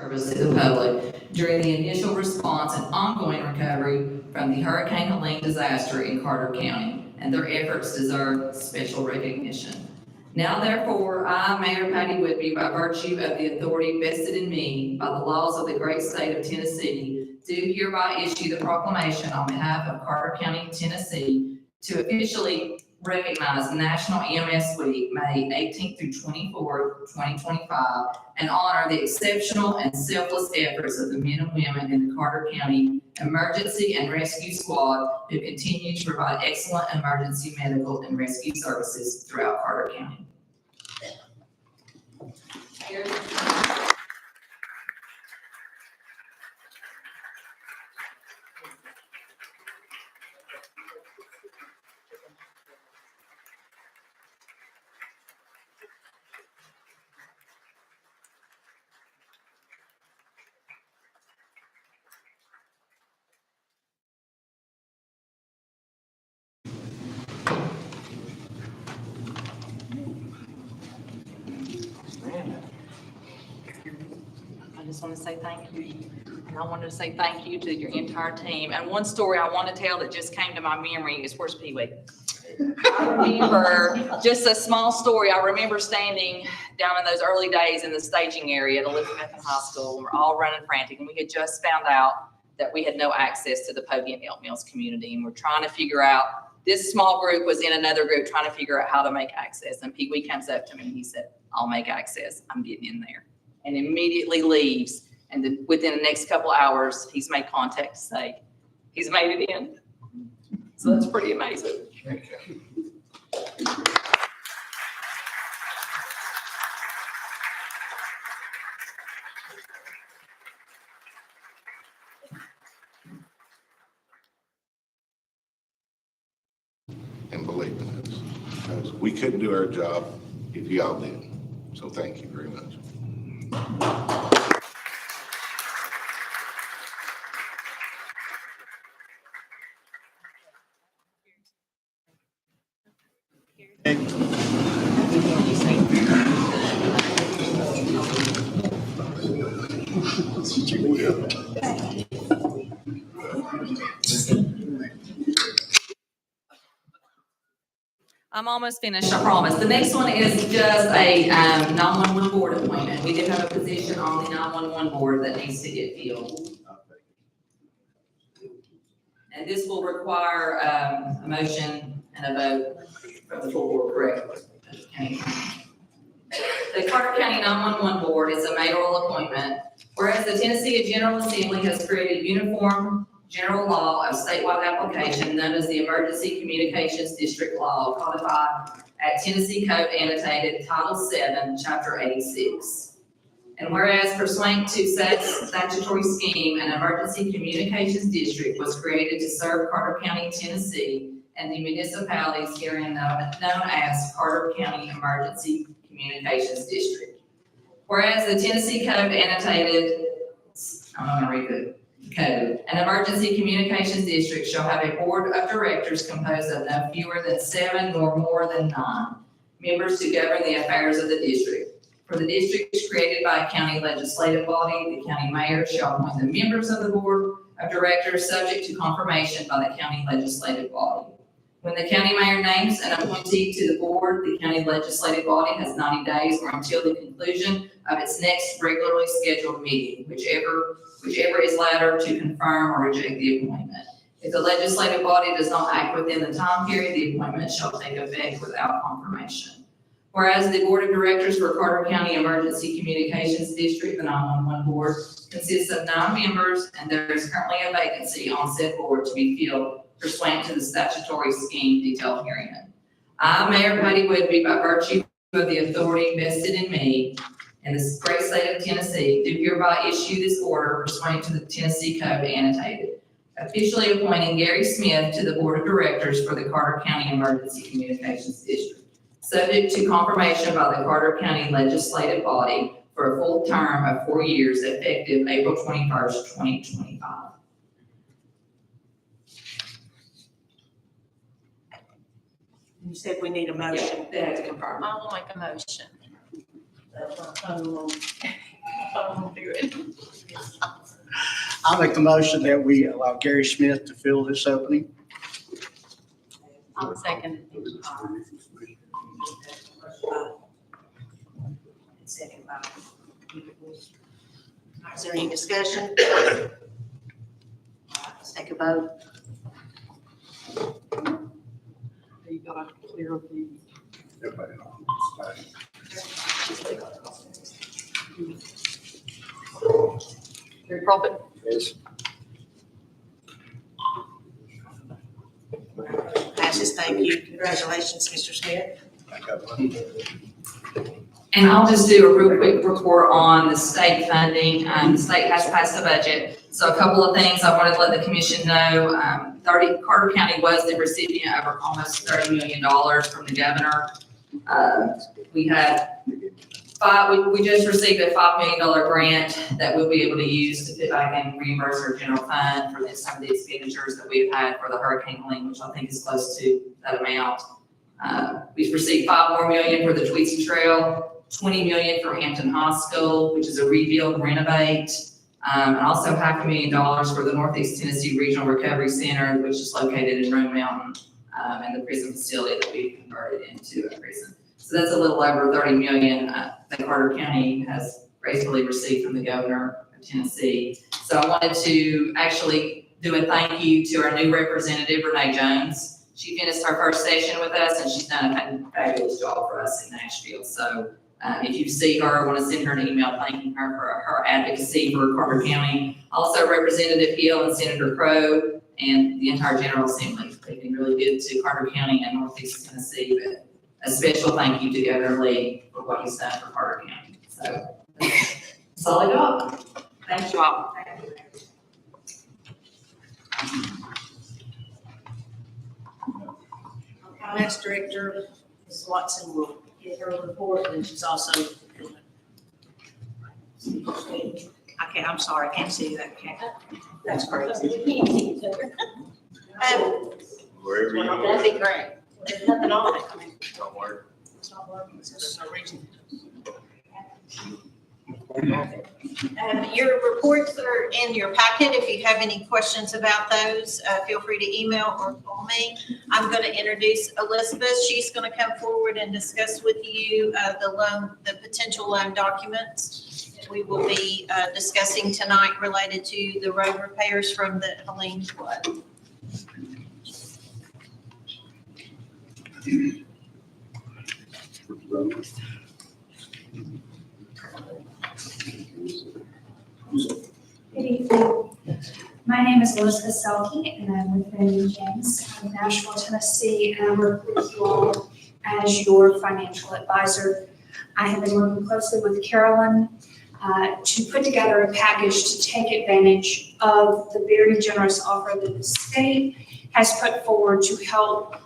service to the public during the initial response and ongoing recovery from the Hurricane Helene disaster in Carter County, and their efforts deserve special recognition. Now therefore, I, Mayor Patty Whitby, by virtue of the authority vested in me by the laws of the great state of Tennessee, do hereby issue the proclamation on behalf of Carter County, Tennessee, to officially recognize National EMS Week, May 18th through 24th, 2025, and honor the exceptional and selfless efforts of the men and women in the Carter County Emergency and Rescue Squad who continue to provide excellent emergency medical and rescue services throughout Carter County. I just want to say thank you. And I wanted to say thank you to your entire team. And one story I want to tell that just came to my memory is, where's Pee-wee? I remember just a small story. I remember standing down in those early days in the staging area at Elizabeth High School, and we're all running frantic, and we had just found out that we had no access to the Poggy and Elk Mills community, and we're trying to figure out, this small group was in another group trying to figure out how to make access, and Pee-wee comes up to me and he said, I'll make access, I'm getting in there. And immediately leaves. And then within the next couple hours, he's made contact to say he's made it in. So that's pretty amazing. Thank you. And believe in us, because we couldn't do our job if y'all didn't. So thank you very much. I'm almost finished, I promise. The next one is just a 911 board appointment. We do have a position on the 911 board that needs to get filled. And this will require a motion and a vote from the full board, correct? Okay. The Carter County 911 board is a mayoral appointment, whereas the Tennessee General Assembly has created uniform general law of statewide application known as the Emergency Communications District Law, codified at Tennessee Code Annotated Title 7, Chapter 86. And whereas pursuant to said statutory scheme, an emergency communications district was created to serve Carter County, Tennessee, and the municipalities herein known as Carter County Emergency Communications District. Whereas the Tennessee Code Annotated, I'm going to read the code. An emergency communications district shall have a board of directors composed of no fewer than 7 nor more than 9 members to govern the affairs of the district. For the districts created by a county legislative body, the county mayor shall appoint the members of the board of directors subject to confirmation by the county legislative body. When the county mayor names an appointee to the board, the county legislative body has 90 days or until the conclusion of its next regularly scheduled meeting, whichever is latter, to confirm or reject the appointment. If the legislative body does not act within the time period, the appointment shall take effect without confirmation. Whereas the board of directors for Carter County Emergency Communications District, the 911 board, consists of 9 members, and there is currently a vacancy on said board to be filled pursuant to the statutory scheme detailed herein. I, Mayor Patty Whitby, by virtue of the authority vested in me in the great state of Tennessee, do hereby issue this order pursuant to the Tennessee Code Annotated, officially appointing Gary Smith to the board of directors for the Carter County Emergency Communications District, subject to confirmation by the Carter County Legislative Body for a full term of 4 years effective April 21st, 2025. You said we need a motion. They have to confirm. I will make a motion. I'll do it. I'll make the motion that we allow Gary Smith to fill this opening. I'll second. Second by. Is there any discussion? Let's take a vote. You gotta clear the. Gary Crawford, Yes. Passes, thank you. Congratulations, Mr. Smith. And I'll just do a real quick report on the state funding. The state has passed the budget. So a couple of things I wanted to let the commission know. Carter County was the recipient of almost $30 million from the governor. We had we just received a $5 million grant that we'll be able to use to fit back and reimburse our general fund for some of the expenditures that we've had for the hurricane lien, which I think is close to that amount. We've received $5 million more for the Tweetsie Trail, $20 million for Hampton Hospital, which is a rebuild and renovate, and also $500,000 for the Northeast Tennessee Regional Recovery Center, which is located in Roan Mountain, and the prison facility that we converted into a prison. So that's a little over $30 million that Carter County has gracefully received from the governor of Tennessee. So I wanted to actually do a thank you to our new representative, Renee Jones. She finished her first session with us, and she's done a fabulous job for us in Nashville. So if you see her, I want to send her an email thanking her for her advocacy for Carter County. Also, Representative Hill and Senator Crow and the entire General Assembly. They've been really good to Carter County and Northeast Tennessee, but a special thank you to Governor Lee for what he's done for Carter County. So that's all I got. Thank you all. Finance Director, Ms. Watson, will get her report, and she's also. I'm sorry, I can't see that. That's crazy. Wherever you That'd be great. There's nothing on it. I mean, don't worry. it's not working, so there's no reason. Your reports are in your packet. If you have any questions about those, feel free to email or call me. I'm going to introduce Elizabeth. She's going to come forward and discuss with you the potential loan documents that we will be discussing tonight related to the road repairs from the Helene flood. Good evening. My name is Elizabeth Selke, and I'm with Raymond James out of Nashville, Tennessee, and I work with you all as your financial advisor. I have been working closely with Carolyn to put together a package to take advantage of the very generous offer that the state has put forward to help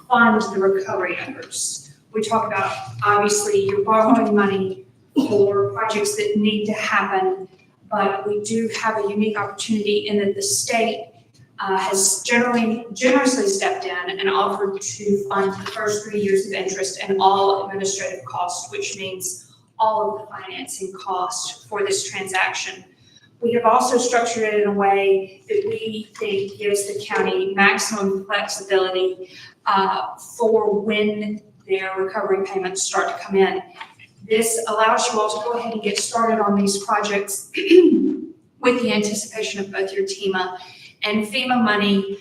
fund the recovery efforts. We talk about, obviously, you're borrowing money for projects that need to happen, but we do have a unique opportunity in that the state has generously stepped in and offered to fund the first 3 years of interest and all administrative costs, which means all of the financing costs for this transaction. We have also structured it in a way that we think gives the county maximum flexibility for when their recovery payments start to come in. This allows you all to go ahead and get started on these projects with the anticipation of both your TEMA and FEMA money.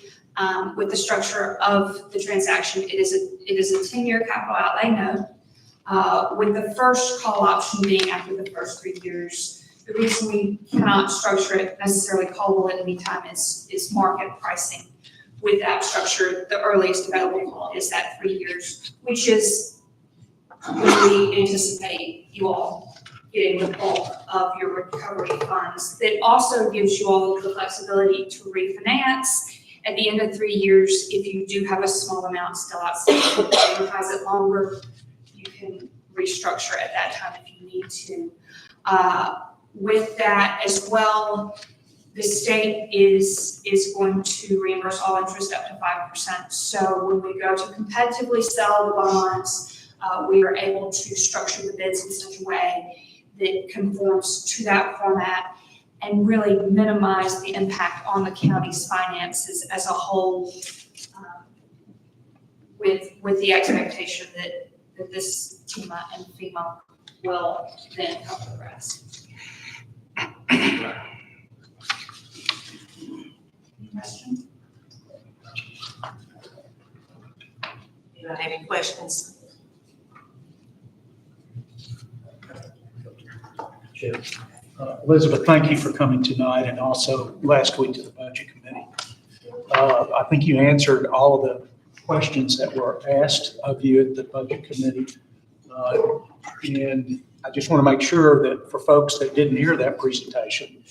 With the structure of the transaction, it is a 10-year capital outlay note, with the first call option being after the first 3 years. The reason we cannot structure it necessarily callable at any time is market pricing. With that structure, the earliest available call is that 3 years, which is when we anticipate you all getting the bulk of your recovery funds. That also gives you all the flexibility to refinance at the end of 3 years. If you do have a small amount still outstanding, amortize it longer, you can restructure at that time if you need to. With that as well, the state is going to reimburse all interest up to 5%. So when we go to competitively sell the bonds, we are able to structure the bids in such a way that conforms to that format and really minimize the impact on the county's finances as a whole, with the expectation that this TEMA and FEMA will then cover the rest. Any questions? Anyone have any questions? Elizabeth, thank you for coming tonight and also last week to the Budget Committee. I think you answered all of the questions that were asked of you at the Budget Committee. And I just want to make sure that for folks that didn't hear that presentation,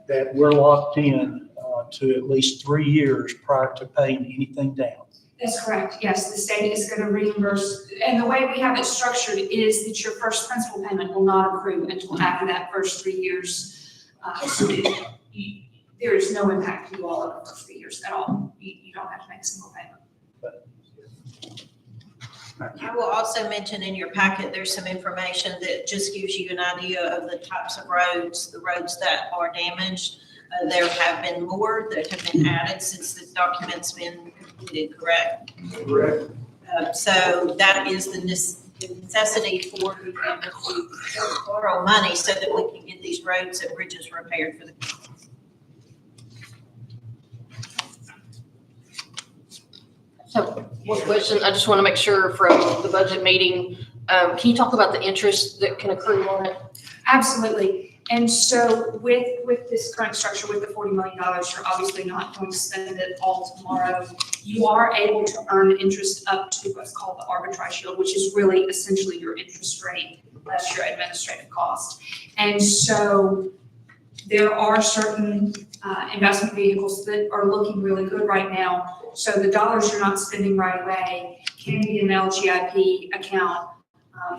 that we're locked in to at least 3 years prior to paying anything down. That's correct. Yes, the state is going to reimburse, and the way we have it structured is that your first principal payment will not accrue until after that first 3 years. So there is no impact to you all in the first 3 years at all. You don't have to make a single payment. I will also mention in your packet, there's some information that just gives you an idea of the types of roads, the roads that are damaged. There have been more that have been added since the document's been completed, correct? Correct. So that is the necessity for the government to borrow money so that we can get these roads and bridges repaired for the. So one question, I just want to make sure from the budget meeting, can you talk about the interest that can accrue on it? Absolutely. And so with this current structure, with the $40 million, you're obviously not going to spend it all tomorrow. You are able to earn interest up to what's called the arbitrage yield, which is really essentially your interest rate less your administrative cost. And so there are certain investment vehicles that are looking really good right now. So the dollars you're not spending right away can be an LGIP account.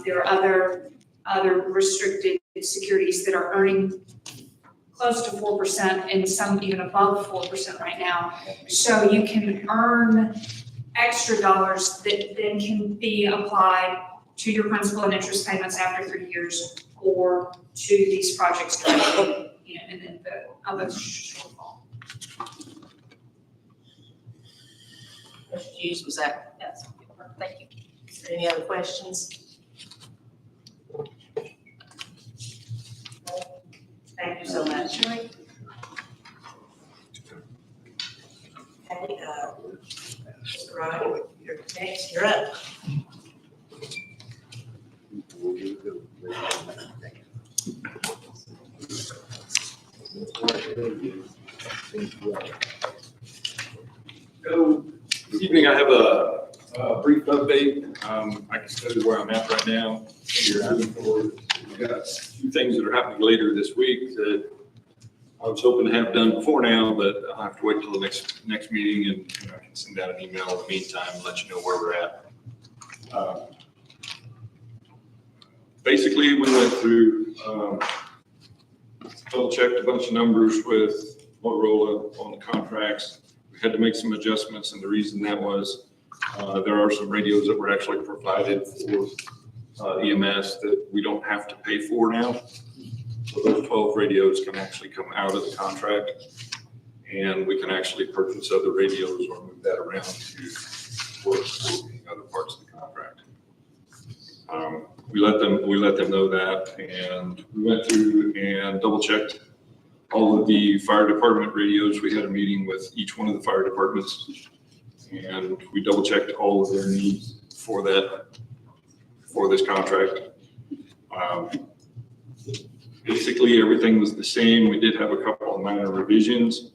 There are other restricted securities that are earning close to 4% and some even above 4% right now. So you can earn extra dollars that then can be applied to your principal and interest payments after 3 years or to these projects directly, and then the other shortfall. Mr. Hughes, was that? Yes. Thank you. Is there any other questions? Thank you so much. Okay, Mr. Ryan, you're next, you're up. This evening, I have a brief update. I can tell you where I'm at right now. We've got a few things that are happening later this week that I was hoping to have done before now, but I'll have to wait till the next meeting, and I can send out an email in the meantime and let you know where we're at. Basically, we went through, double checked a bunch of numbers with Motorola on the contracts. We had to make some adjustments, and the reason that was there are some radios that were actually provided for EMS that we don't have to pay for now. So those 12 radios can actually come out of the contract, and we can actually purchase other radios or move that around to work for other parts of the contract. We let them know that, and we went through and double checked all of the fire department radios. We had a meeting with each one of the fire departments, and we double checked all of their needs for this contract. Basically, everything was the same. We did have a couple of minor revisions,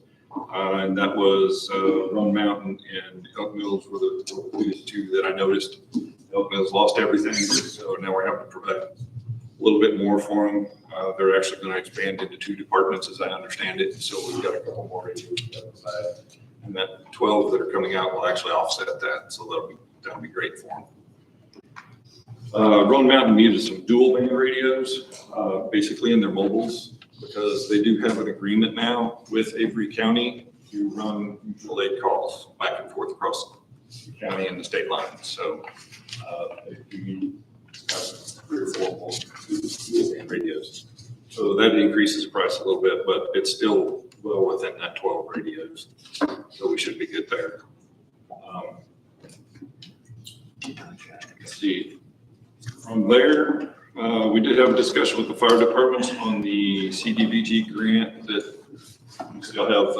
and that was Run Mountain and Elk Mills were the two that I noticed. Elk Mills lost everything, so now we're having to provide a little bit more for them. They're actually going to expand into 2 departments, as I understand it. So we've got a couple more radios outside, and that 12 that are coming out will actually offset that. So that'll be great for them. Roan Mountain needed some dual band radios, basically in their mobiles, because they do have an agreement now with Avery County to run mutual aid calls back and forth across the county and the state line. So they do need 3 or 4 more dual-band radios. So that increases the price a little bit, but it's still well within that 12 radios. So we should be good there. Let's see. From there, we did have a discussion with the fire departments on the CDBG grant that we still have,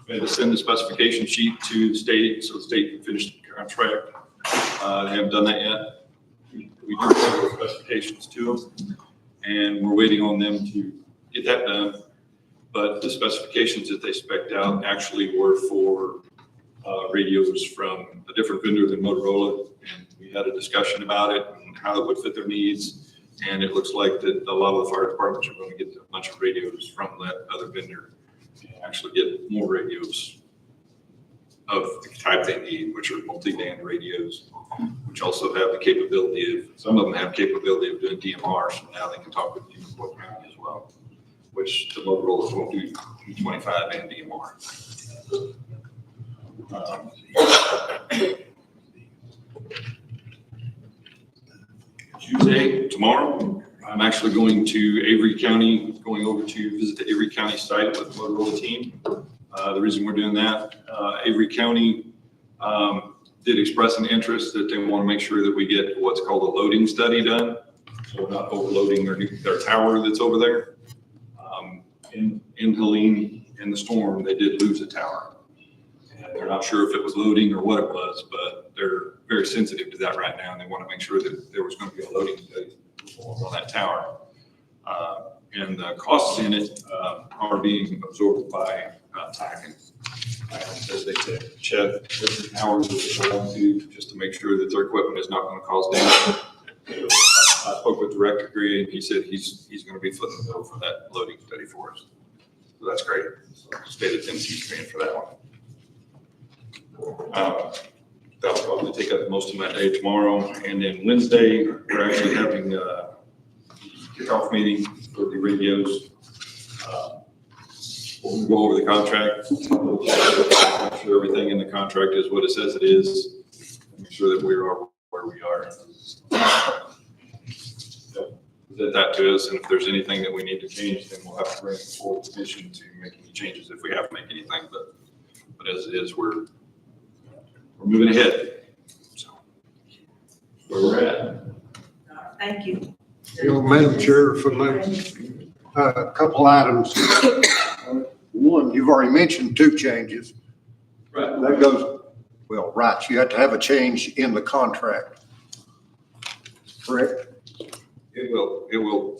we had to send the specification sheet to the state, so the state can finish the contract. They haven't done that yet. We do have the specifications to them, and we're waiting on them to get that done. But the specifications that they spec'd out actually were for radios from a different vendor than Motorola. And we had a discussion about it and how it would fit their needs. And it looks like that a lot of the fire departments are going to get a bunch of radios from that other vendor and actually get more radios of the type they need, which are multi-band radios, which also have the capability of, some of them have capability of doing DMR, so now they can talk with you Court County as well, which the Motorola's won't do 25 and DMR. Tuesday, tomorrow, I'm actually going to Avery County, going over to visit the Avery County site with the Motorola team. The reason we're doing that, Avery County did express an interest that they want to make sure that we get what's called a loading study done. So we're not overloading their tower that's over there. In Helene, in the storm, they did lose a tower. And they're not sure if it was loading or what it was, but they're very sensitive to that right now. And they want to make sure that there was going to be a loading study on that tower. And the costs in it are being absorbed by TAC. As they said, check the towers that they belong to, just to make sure that their equipment is not going to cause damage. I spoke with Director Green, and he said he's going to be footing the bill for that loading study for us. So that's great. So state of Tennessee's paying for that one. That'll probably take up most of my day tomorrow. And then Wednesday, we're actually having a kickoff meeting for the radios. We'll go over the contract, make sure everything in the contract is what it says it is, make sure that we are where we are. Present that to us, and if there's anything that we need to change, then we'll have to bring it forward to the commission to make any changes if we have to make anything. But as it is, we're moving ahead. So where we're at. Thank you. Madam Chair, for a couple items. One, you've already mentioned 2 changes. Right. That goes, well, right, you have to have a change in the contract. Correct? It will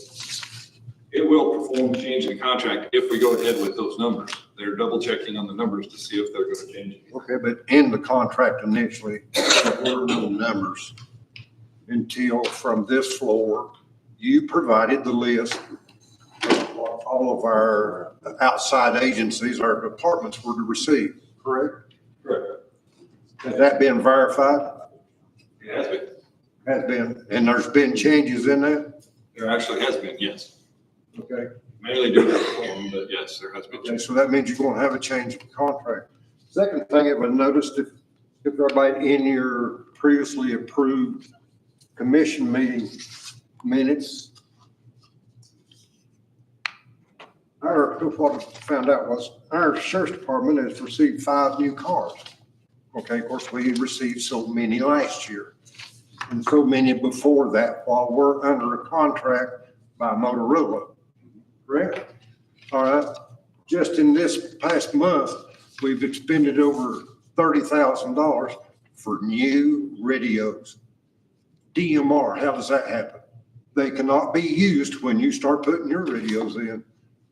perform change in contract if we go ahead with those numbers. They're double checking on the numbers to see if they're going to change it. Okay, but in the contract initially, there were no numbers until from this floor, you provided the list of what all of our outside agencies, our departments were to receive, correct? Correct. Has that been verified? It has been. Has been, and there's been changes in that? There actually has been, yes. Okay. Mainly due to the form, but yes, there has been. Okay, so that means you're going to have a change in contract. Second thing I noticed, if everybody in your previously approved commission meeting minutes, what I found out was our sheriff's department has received 5 new cars. Okay, of course, we received so many last year and so many before that while we're under a contract by Motorola, correct? All right, just in this past month, we've expended over $30,000 for new radios. DMR, how does that happen? They cannot be used when you start putting your radios in.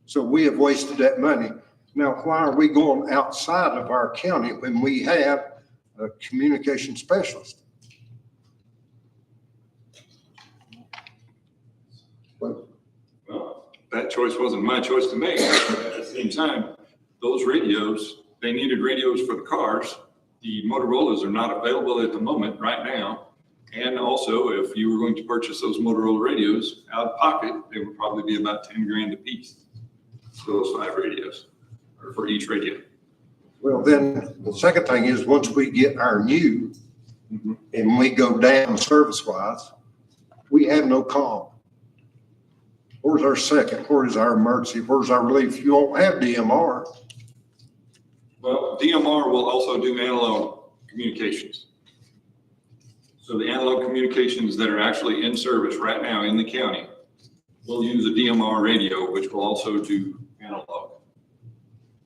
So we have wasted that money. Now, why are we going outside of our county when we have a communication specialist? Well, that choice wasn't my choice to make. At the same time, those radios, they needed radios for the cars. The Motorola's are not available at the moment right now. And also, if you were going to purchase those Motorola radios out of pocket, they would probably be about 10 grand a piece. For those 5 radios, or for each radio. Well, then the second thing is once we get our new and we go down service-wise, we have no comm. Where's our second? Where is our emergency? Where's our relief? You won't have DMR. Well, DMR will also do analog communications. So the analog communications that are actually in service right now in the county will use a DMR radio, which will also do analog.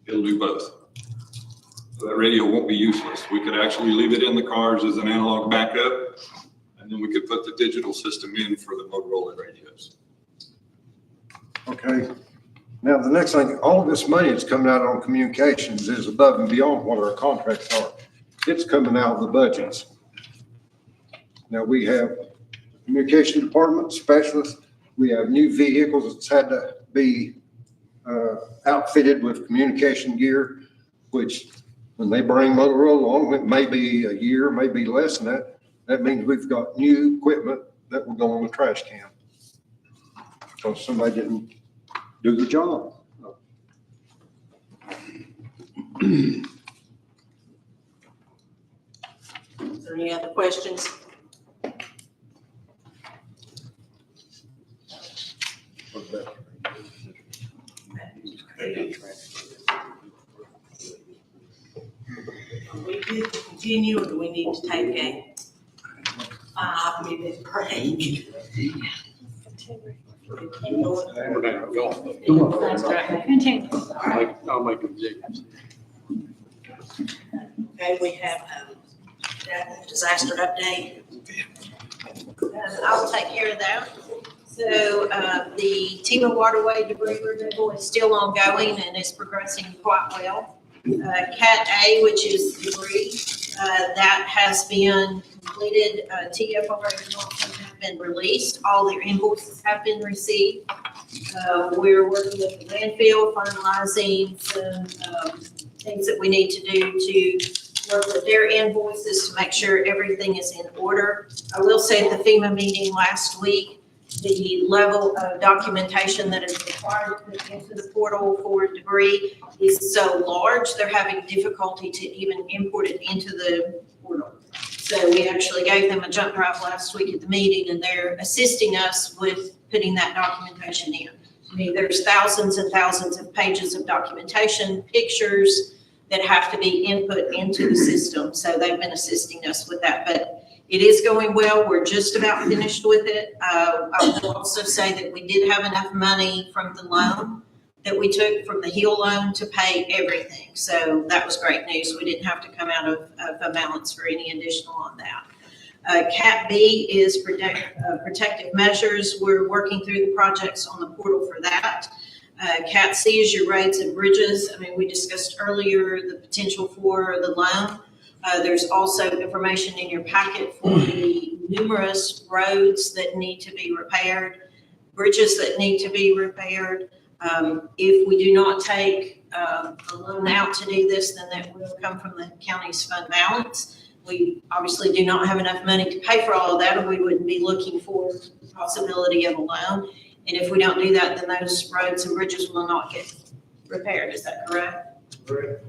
It'll do both. So that radio won't be useless. We could actually leave it in the cars as an analog backup, and then we could put the digital system in for the Motorola radios. Okay. Now, the next thing, all this money that's coming out on communications is above and beyond what our contracts are. It's coming out of the budgets. Now, we have communication department specialists. We have new vehicles that's had to be outfitted with communication gear, which when they bring Motorola along, it may be a year, maybe less than that. That means we've got new equipment that will go on the trash can. So somebody didn't do the job. Is there any other questions? We good to continue, or do we need to take a 5-minute break? We're not going. I'll make a decision. Okay, we have disaster update. I'll take care of that. So the Timo Waterway debris removal is still ongoing and is progressing quite well. Cat A, which is debris, that has been completed. TFR results have been released. All their invoices have been received. We're working with the landfill, finalizing some things that we need to do to work with their invoices to make sure everything is in order. I will say at the FEMA meeting last week, the level of documentation that is required to put into the portal for debris is so large, they're having difficulty to even import it into the portal. So we actually gave them a jump drive last week at the meeting, and they're assisting us with putting that documentation in. I mean, there's thousands and thousands of pages of documentation, pictures that have to be input into the system. So they've been assisting us with that, but it is going well. We're just about finished with it. I will also say that we did have enough money from the loan that we took from the HEAL loan to pay everything. So that was great news. We didn't have to come out of a balance for any additional on that. Cat B is protective measures. We're working through the projects on the portal for that. Cat C is your roads and bridges. I mean, we discussed earlier the potential for the loan. There's also information in your packet for the numerous roads that need to be repaired, bridges that need to be repaired. If we do not take a loan out to do this, then that will come from the county's fund balance. We obviously do not have enough money to pay for all of that, or we wouldn't be looking for the possibility of a loan. And if we don't do that, then those roads and bridges will not get repaired. Is that correct? Correct.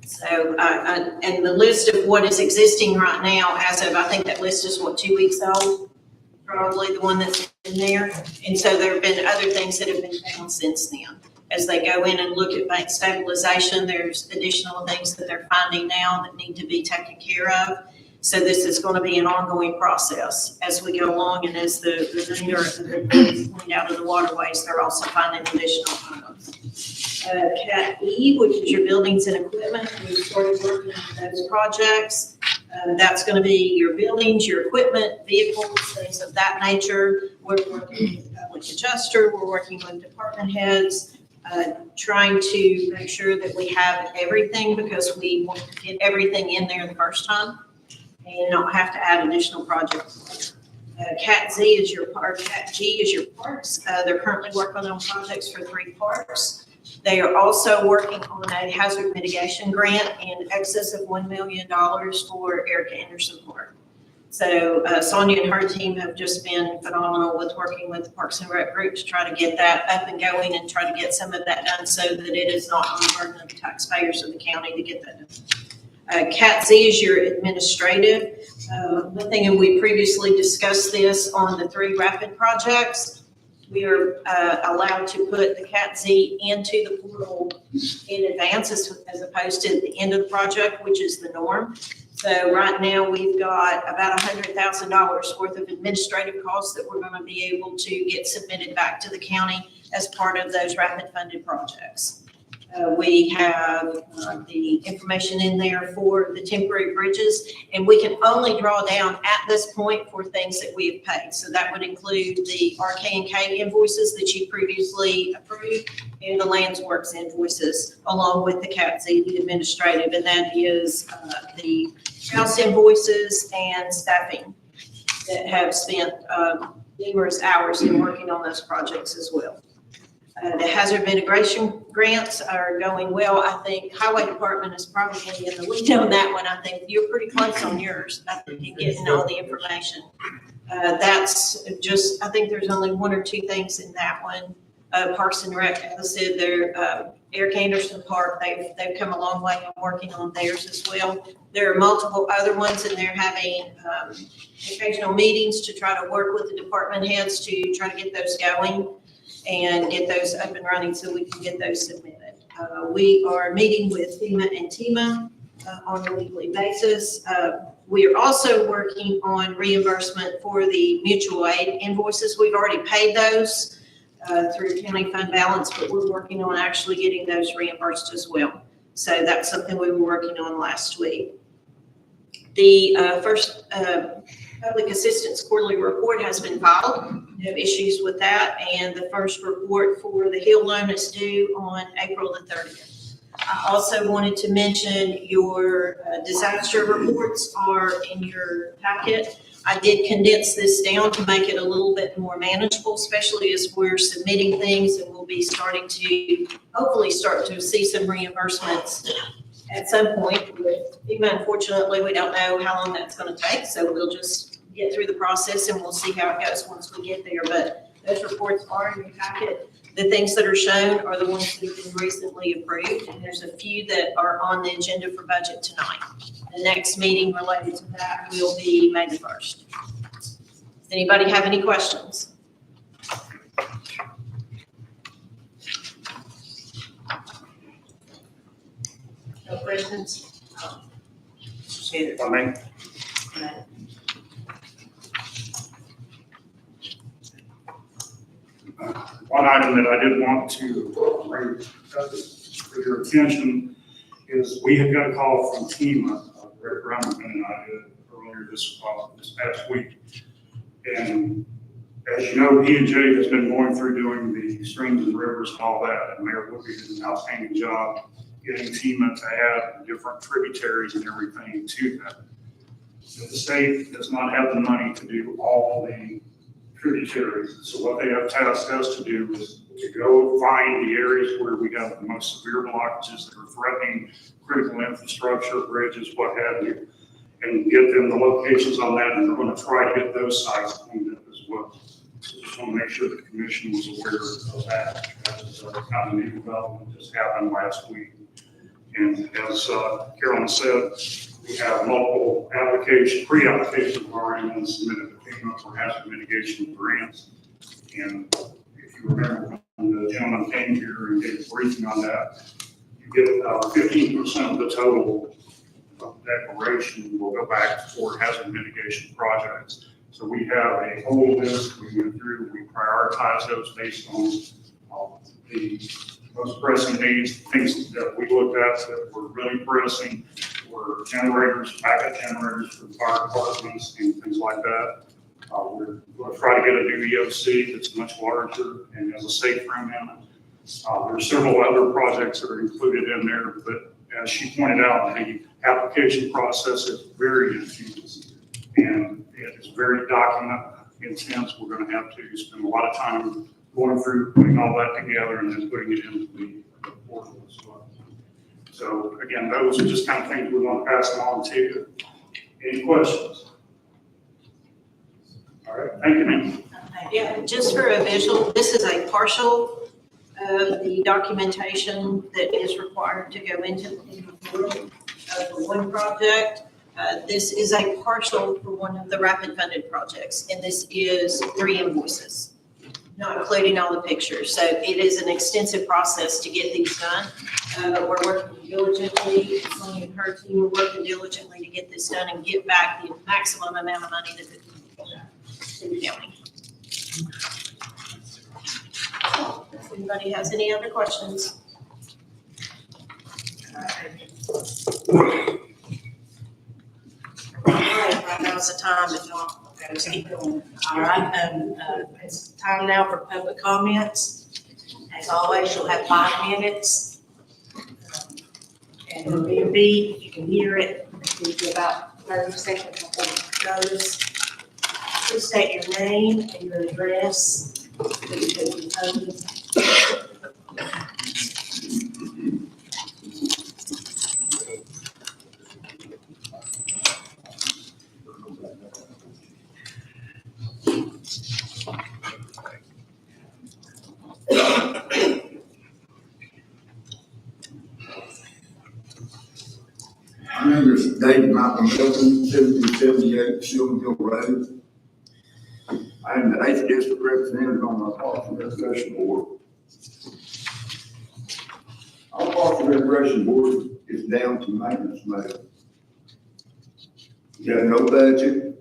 So, and the list of what is existing right now, as of, I think that list is what, 2 weeks old? Probably the one that's in there. And so there have been other things that have been found since then. As they go in and look at bank stabilization, there's additional things that they're finding now that need to be taken care of. So this is going to be an ongoing process as we go along, and as the vendor is cleaned out of the waterways, they're also finding additional items. Cat E, which is your buildings and equipment, we started working on those projects. That's going to be your buildings, your equipment, vehicles, things of that nature. We're working with the public adjuster, we're working with department heads, trying to make sure that we have everything, because we want to get everything in there the first time and not have to add additional projects. Cat Z is your park, Cat G is your parks. They're currently working on projects for 3 parks. They are also working on a hazard mitigation grant in excess of $1 million for Erica Anderson Park. So Sonia and her team have just been phenomenal with working with the Parks and Rec group to try to get that up and going and try to get some of that done so that it is not on the burden of the taxpayers of the county to get that done. Cat Z is your administrative. One thing, and we previously discussed this on the 3 rapid projects, we are allowed to put the CAT Z into the portal in advance as opposed to the end of the project, which is the norm. So right now, we've got about $100,000 worth of administrative costs that we're going to be able to get submitted back to the county as part of those rapid funded projects. We have the information in there for the temporary bridges, and we can only draw down at this point for things that we have paid. So that would include the RK&K invoices that you previously approved and the LandsWorks invoices, along with the CAT Z, the administrative, and that is the house invoices and staffing that have spent numerous hours in working on those projects as well. The hazard mitigation grants are going well. I think Highway Department is probably in the lead on that one. I think you're pretty close on yours, I think, in getting all the information. That's just, I think there's only 1 or 2 things in that one. Parks and Rec, as I said, they're Eric Anderson Park, they've come a long way on working on theirs as well. There are multiple other ones, and they're having occasional meetings to try to work with the department heads to try to get those going and get those up and running so we can get those submitted. We are meeting with FEMA and TEMA on a weekly basis. We are also working on reimbursement for the mutual aid invoices. We've already paid those through county fund balance, but we're working on actually getting those reimbursed as well. So that's something we were working on last week. The first public assistance quarterly report has been filed. No issues with that. And the first report for the Hill loan is due on April the 30th. I also wanted to mention your disaster reports are in your packet. I did condense this down to make it a little bit more manageable, especially as we're submitting things, and we'll be starting to hopefully start to see some reimbursements at some point. With FEMA, unfortunately, we don't know how long that's going to take, so we'll just get through the process and we'll see how it goes once we get there. But those reports are in your packet. The things that are shown are the ones that have been recently approved, and there's a few that are on the agenda for budget tonight. The next meeting related to that will be May the 1st. Does anybody have any questions? No questions? If I may. One item that I did want to bring to your attention is we had got a call from TEMA, Rick Rummerman and I did earlier this past week. And as you know, P&J has been going through doing the streams and rivers and all that, and Mayor Woodby did an outstanding job getting TEMA to add different tributaries and everything to that. But the state does not have the money to do all the tributaries. So what they have tasked us to do is to go find the areas where we have the most severe blockages that are threatening critical infrastructure, bridges, what have you, and get them the locations on that, and they're going to try to get those sites cleaned up as well. So just want to make sure the commission was aware of that. That's kind of new development just happened last week. And as Carolyn said, we have multiple applications, pre-applications have already been submitted to FEMA for hazard mitigation grants. And if you remember when the gentleman came here and gave a briefing on that, you get 15% of the total declaration will go back for hazard mitigation projects. So we have a whole list we went through, we prioritize those based on the most pressing needs, things that we looked at that were really pressing were generators, backup generators for the fire departments and things like that. We're going to try to get a new EOC that's much larger and has a safe room in it. There are several other projects that are included in there, but as she pointed out, the application process is very intense and it is very document intense. We're going to have to spend a lot of time going through, putting all that together and then putting it into the portal as well. So again, those are just kind of things we want to pass on to you. Any questions? All right, thank you, ma'am. Yeah, just for a visual, this is a partial of the documentation that is required to go into the portal for one project. This is a partial for one of the rapid funded projects, and this is 3 invoices, not including all the pictures. So it is an extensive process to get these done. But we're working diligently, Sonia and her team are working diligently to get this done and get back the maximum amount of money that to the county. If anybody has any other questions? All right, right now's the time, if not, okay, let's keep going. All right, it's time now for public comments. As always, you'll have 5 minutes. And it'll be a beep, if you can hear it, it'll be about 30 seconds before it goes. Please state your name and your address. My name is David Malcolm Milton, 1778 Shildenville Road. I am the 8th District Representative on the Parks and Recreation Board. Our Parks and Recreation Board is down to maintenance mode. We have no budget.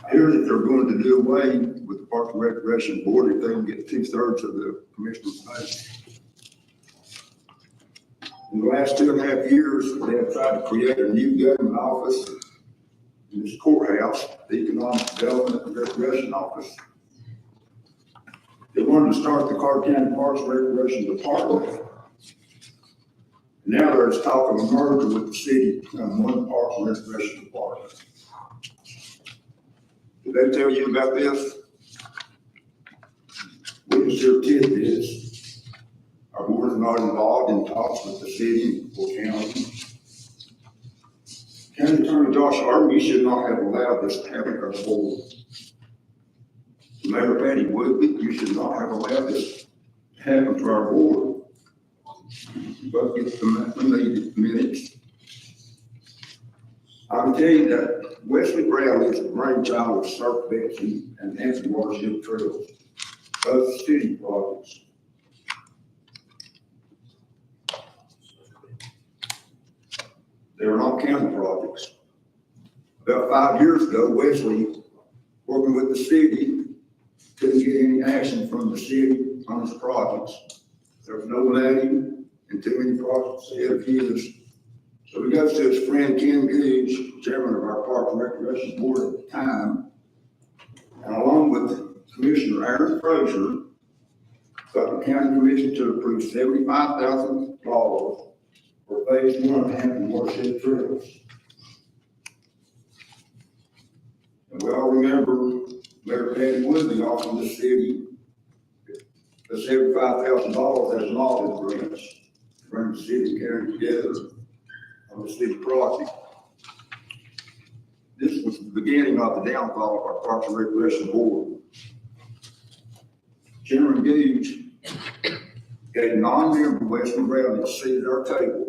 I hear that they're going to do away with the Parks and Recreation Board if they can get 2/3 of the commissioner's budget. In the last 2.5 years, they have tried to create a new government office in this courthouse, the Economic Development and Recreation Office. They wanted to start the Carter County Parks and Recreation Department. Now there's talk of a merger with the city to become one Parks and Recreation Department. Did they tell you about this? We just hear tidbits. Our board is not involved in talks with the city or county. County Attorney Josh Harvey should not have allowed this to happen to our board. Mayor Patty Woodby, you should not have allowed this to happen to our board. But get the minutes. I can tell you that Wesley Brown is the brainchild of Surf Betsy and Anthony Watershed Trails, both city projects. They are not county projects. About 5 years ago, Wesley, working with the city, couldn't get any action from the city on his projects. There was no money and too many projects ahead of his. So he goes to his friend Ken Googe, chairman of our Park and Recreation Board at the time, and along with Commissioner Aaron Frazier, got the county commission to approve $75,000 for phase 1 of Hampton Watershed Trails. And we all remember Mayor Patty Woodley offered the city the $75,000 as an audit grant to bring the city and county together on the city project. This was the beginning of the downfall of our Parks and Recreation Board. Chairman Googe gave non-member Wesley Brown a seat at our table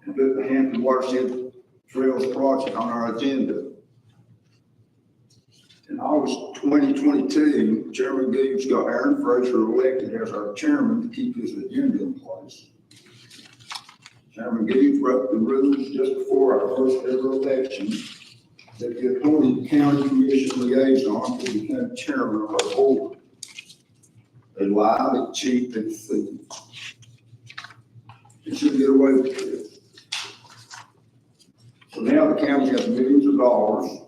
and put the Hampton Watershed Trails project on our agenda. In August 2022, Chairman Googe got Aaron Frazier elected as our chairman to keep his agenda in place. Chairman Googe broke the rules just before our first ever election that he appointed county commission liaison to become chairman of our board. They lied, they cheated, they thieved. They shouldn't get away with this. So now the county has millions of dollars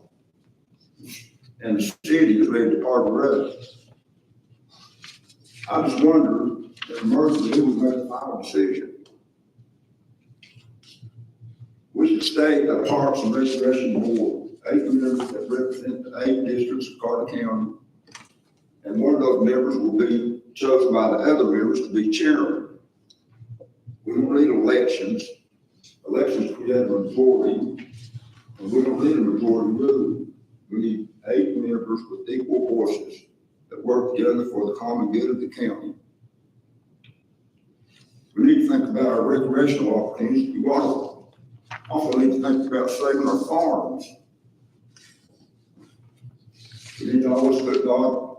and the city is ready to part the road. I just wonder if the merger, who was going to final decision? We should state a Parks and Recreation Board, 8 members that represent the 8 districts of Carter County. And one of those members will be chosen by the other members to be chairman. We don't need elections. Elections create a majority, and we don't need a majority rule. We need 8 members with equal voices that work together for the common good of the county. We need to think about our recreational opportunities. We want Also need to think about saving our farms. We need to always put God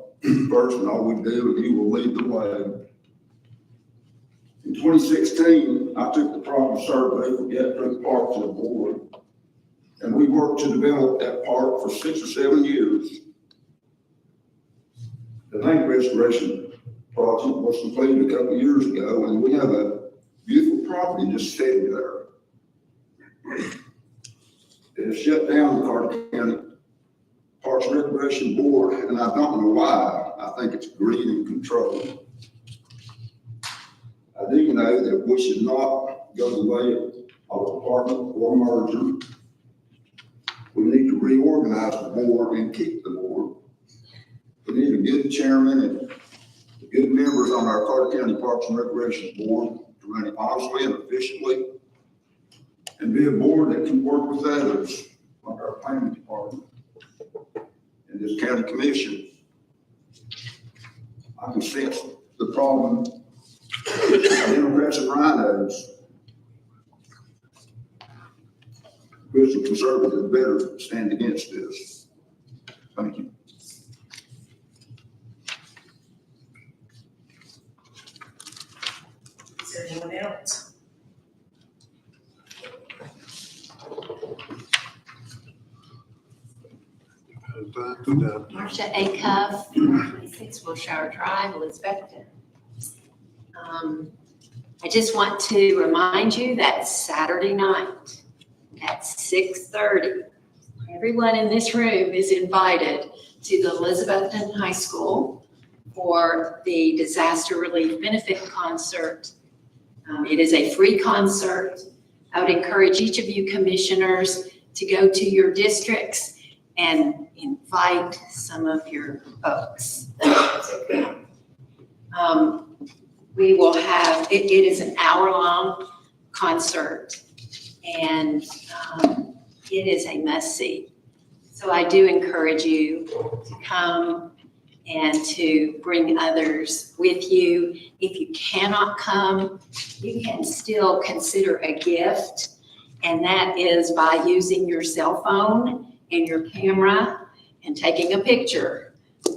first in all we do, and He will lead the way. In 2016, I took the problem survey for Gap Creek Park to the board, and we worked to develop that park for 6 or 7 years. The bank restoration project was completed a couple of years ago, and we have a beautiful property just sitting there. It has shut down the Carter County Parks and Recreation Board, and I don't know why. I think it's greed and control. I do know that we should not go the way of a department or merger. We need to reorganize the board and keep the board. We need a good chairman and good members on our Carter County Parks and Recreation Board to run it honestly and efficiently, and be a board that can work with others, like our planning department and this county commission. I can sense the problem. Democrats and rhinos. Christian conservatives better stand against this. Thank you. Is there anyone else? Marcia A. Cuff, 26 Wilshire Drive, Elizabethton. I just want to remind you that Saturday night at 6:30, everyone in this room is invited to the Elizabethton High School for the Disaster Relief Benefit Concert. It is a free concert. I would encourage each of you commissioners to go to your districts and invite some of your folks. We will have, it is an hour-long concert, and it is a must-see. So I do encourage you to come and to bring others with you. If you cannot come, you can still consider a gift, and that is by using your cell phone and your camera and taking a picture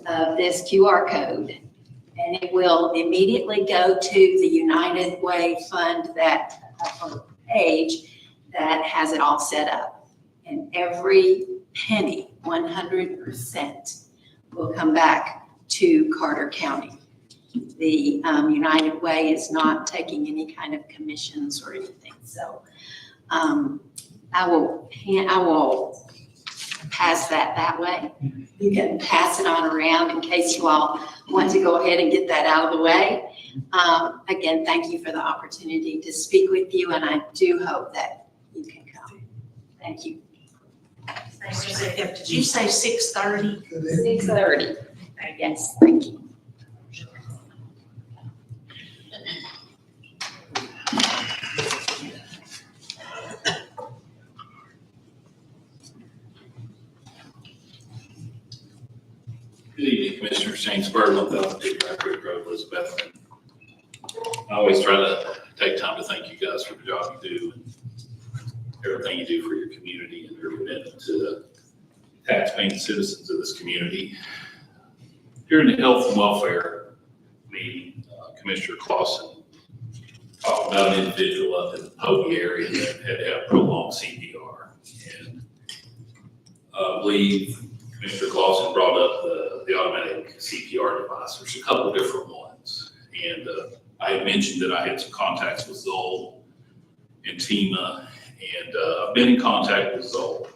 of this QR code. And it will immediately go to the United Way Fund page that has it all set up. And every penny, 100%, will come back to Carter County. The United Way is not taking any kind of commissions or anything. So I will pass that way. You can pass it on around in case you all want to go ahead and get that out of the way. Again, thank you for the opportunity to speak with you, and I do hope that you can come. Thank you. Thanks, Jessica. Did you say 6:30? 6:30. Yes, thank you. Good evening, Commissioners. James Bird, 1000 Dry Creek Road, Elizabeth. I always try to take time to thank you guys for the job you do and everything you do for your community and your commitment to the taxpaying citizens of this community. During the health and welfare meeting, Commissioner Clausen talked about an individual up in the Pogey area that had to have prolonged CPR. And I believe Commissioner Clausen brought up the automatic CPR device. There's a couple different ones. And I had mentioned that I had some contacts with Zoll and TEMA, and I've been in contact with Zoll.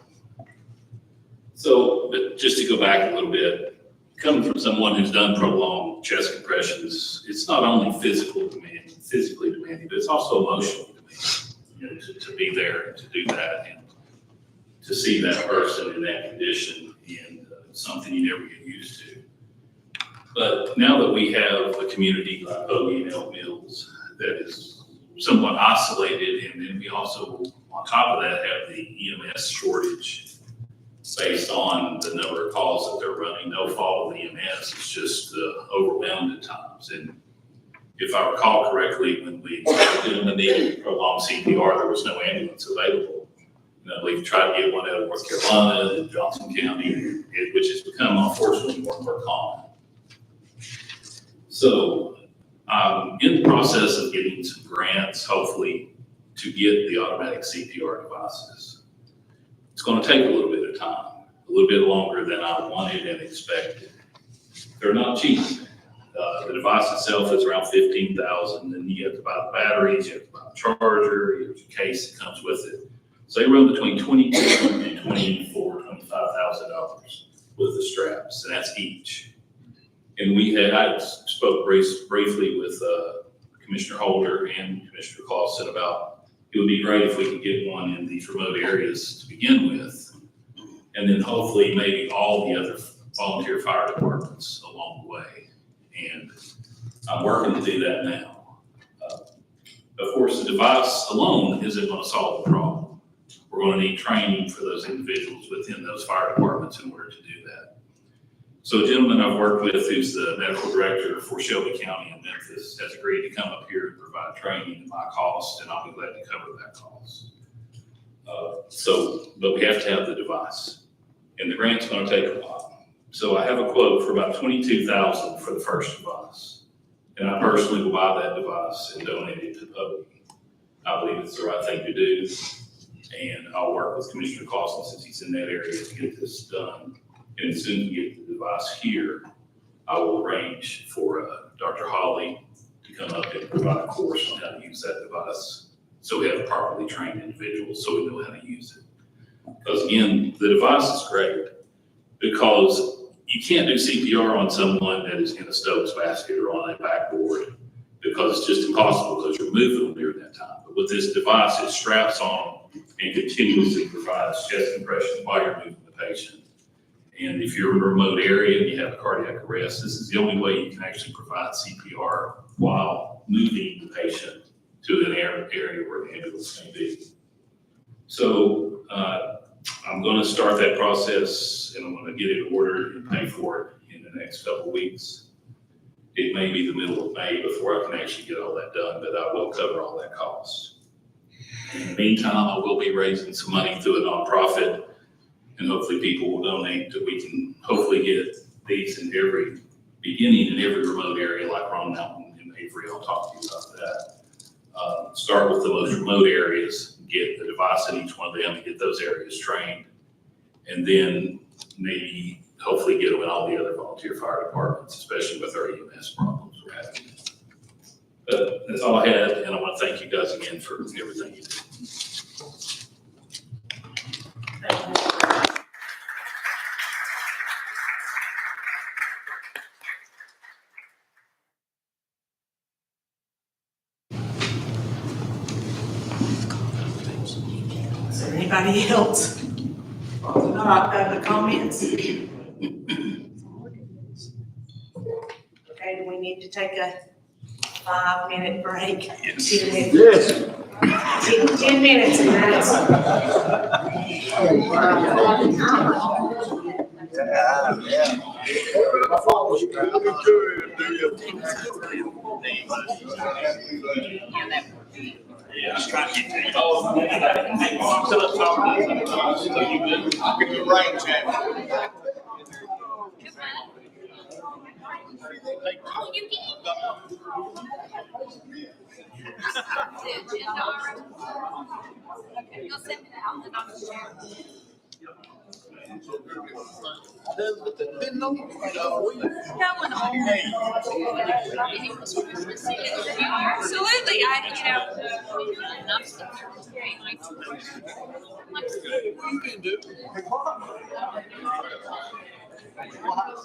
So, but just to go back a little bit, coming from someone who's done prolonged chest compressions, it's not only physically demanding, but it's also emotionally demanding, you know, to be there and to do that and to see that person in that condition, and something you never get used to. But now that we have a community like Pogey and Elk Mills that is somewhat isolated, and then we also, on top of that, have the EMS shortage based on the number of calls that they're running, no fault of the EMS, it's just overwhelmed at times. And if I recall correctly, when we did the need prolonged CPR, there was no ambulance available. We've tried to get one out of North Carolina and Johnson County, which has become unfortunately more and more common. So I'm in the process of getting some grants, hopefully, to get the automatic CPR devices. It's going to take a little bit of time, a little bit longer than I wanted and expected. They're not cheap. The device itself is around $15,000, then you have to buy the batteries, you have to buy the charger, you have the case that comes with it. So they run between $22,000 and $25,000 with the straps, and that's each. And I spoke briefly with Commissioner Holder and Commissioner Clausen about it would be great if we could get one in these remote areas to begin with, and then hopefully maybe all the other volunteer fire departments along the way. And I'm working to do that now. Of course, the device alone isn't going to solve the problem. We're going to need training for those individuals within those fire departments in order to do that. So a gentleman I've worked with who's the medical director for Shelby County in Memphis has agreed to come up here and provide training at my cost, and I'll be glad to cover that cost. But we have to have the device, and the grant's going to take a while. So I have a quote for about $22,000 for the first device, and I personally will buy that device and donate it to the public. I believe it's the right thing to do, and I'll work with Commissioner Clausen since he's in that area to get this done. And as soon as we get the device here, I will arrange for Dr. Hawley to come up and provide a course on how to use that device, so we have properly trained individuals so we know how to use it. Because again, the device is great because you can't do CPR on someone that is in a Stokes basket or on a backboard because it's just impossible because you're moving them during that time. But with this device, it straps on and continuously provides chest compression while you're moving the patient. And if you're in a remote area and you have a cardiac arrest, this is the only way you can actually provide CPR while moving the patient to an area where the ambulance may be. So I'm going to start that process, and I'm going to get it ordered and pay for it in the next couple of weeks. It may be the middle of May before I can actually get all that done, but I will cover all that cost. In the meantime, I will be raising some money through a nonprofit, and hopefully people will donate that we can hopefully get these in every beginning in every remote area like Round Mountain and Avery. I'll talk to you about that. Start with the most remote areas, get the device in each one of them, get those areas trained, and then maybe hopefully get them in all the other volunteer fire departments, especially with our EMS problems we're having. But that's all I had, and I want to thank you guys again for everything you do. Is there anybody else? Not other comments? Okay, do we need to take a 5-minute break? 10 minutes. Yes. 10 minutes, and that's. Yeah, I'm trying to get to you. Oh, Give me a rain check. You'll send it out and I'll share. Absolutely,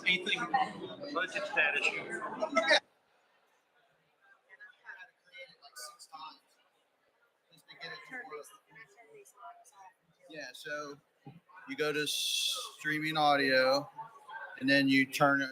Anything budget status? Yeah, so you go to streaming audio and then you turn it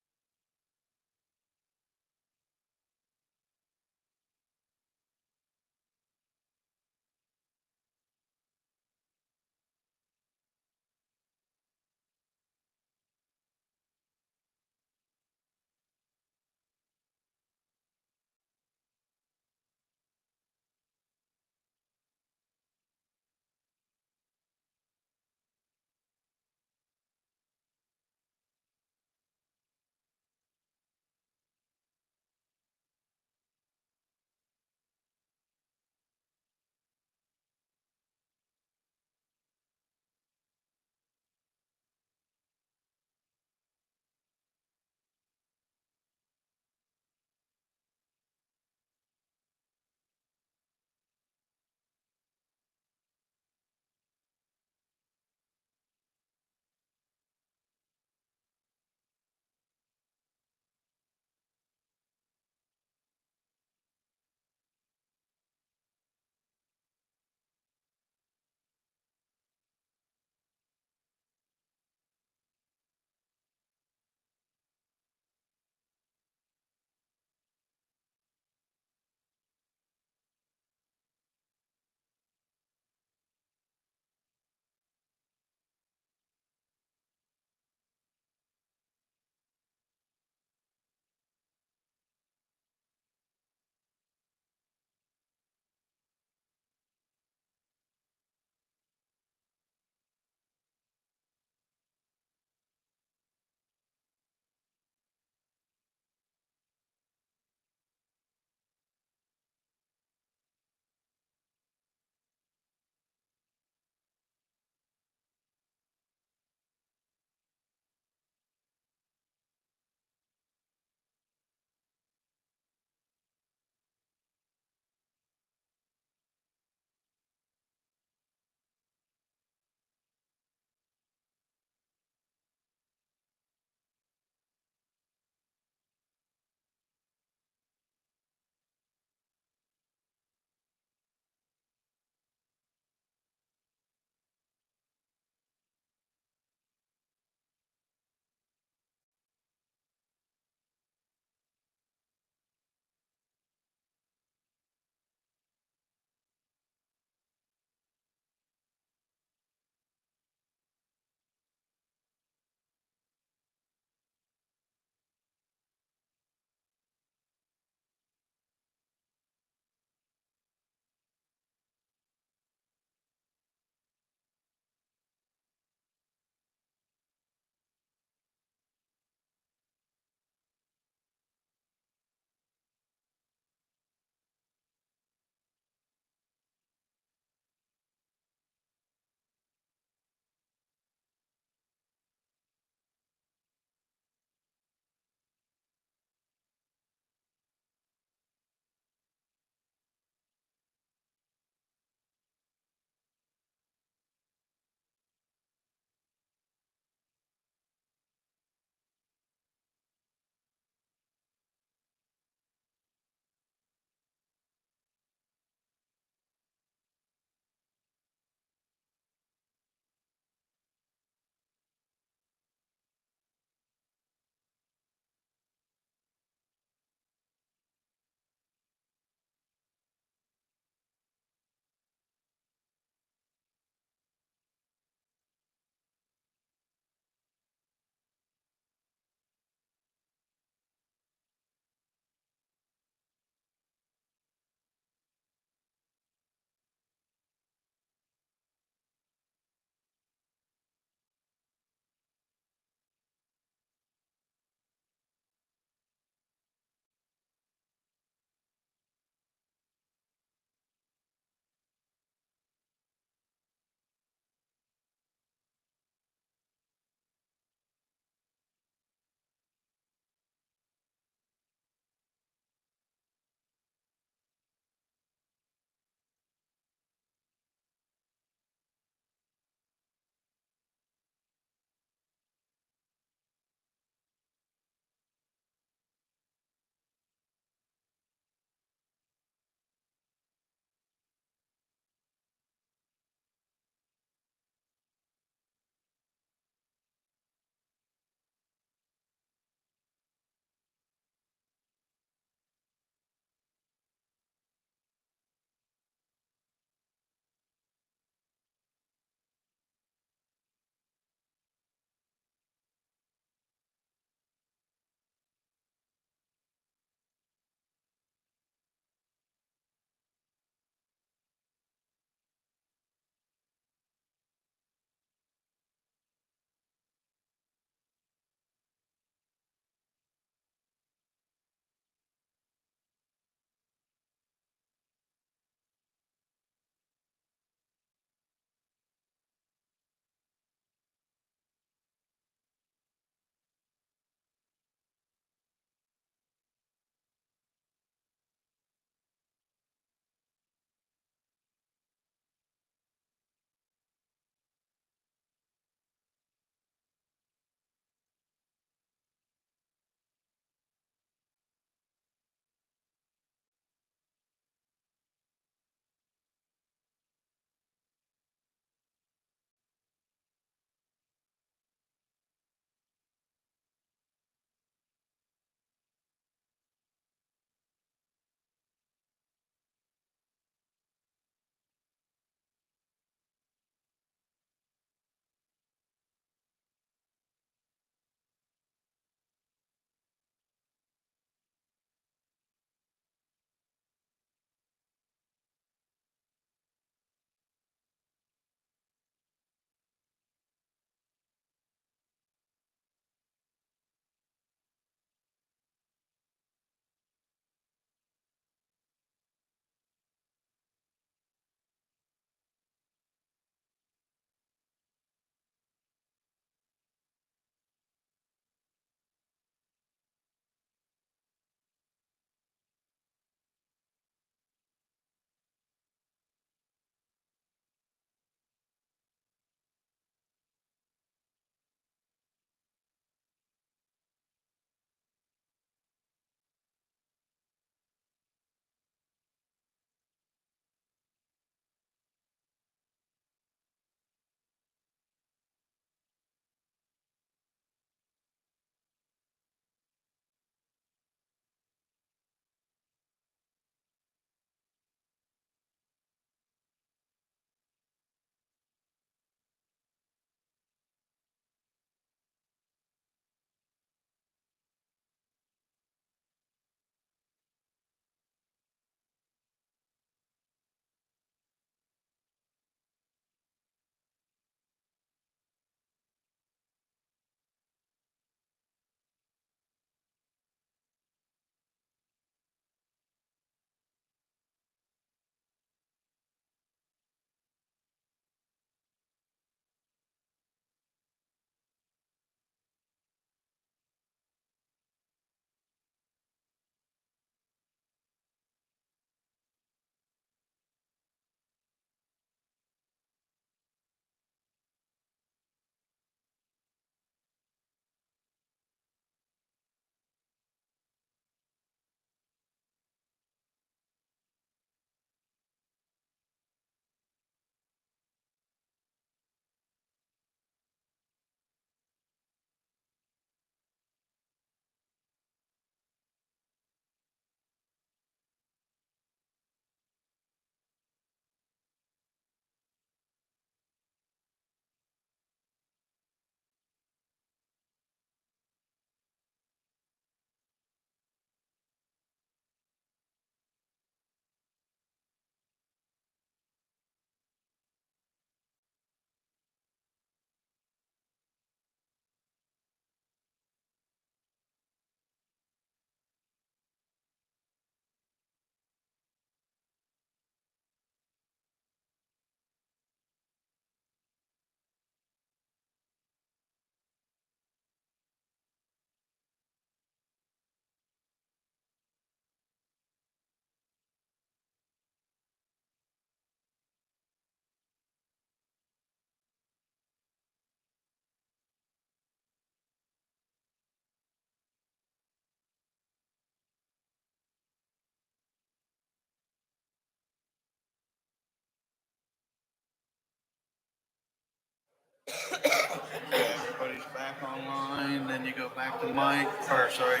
Everybody's back online, then you go back to mic, or sorry,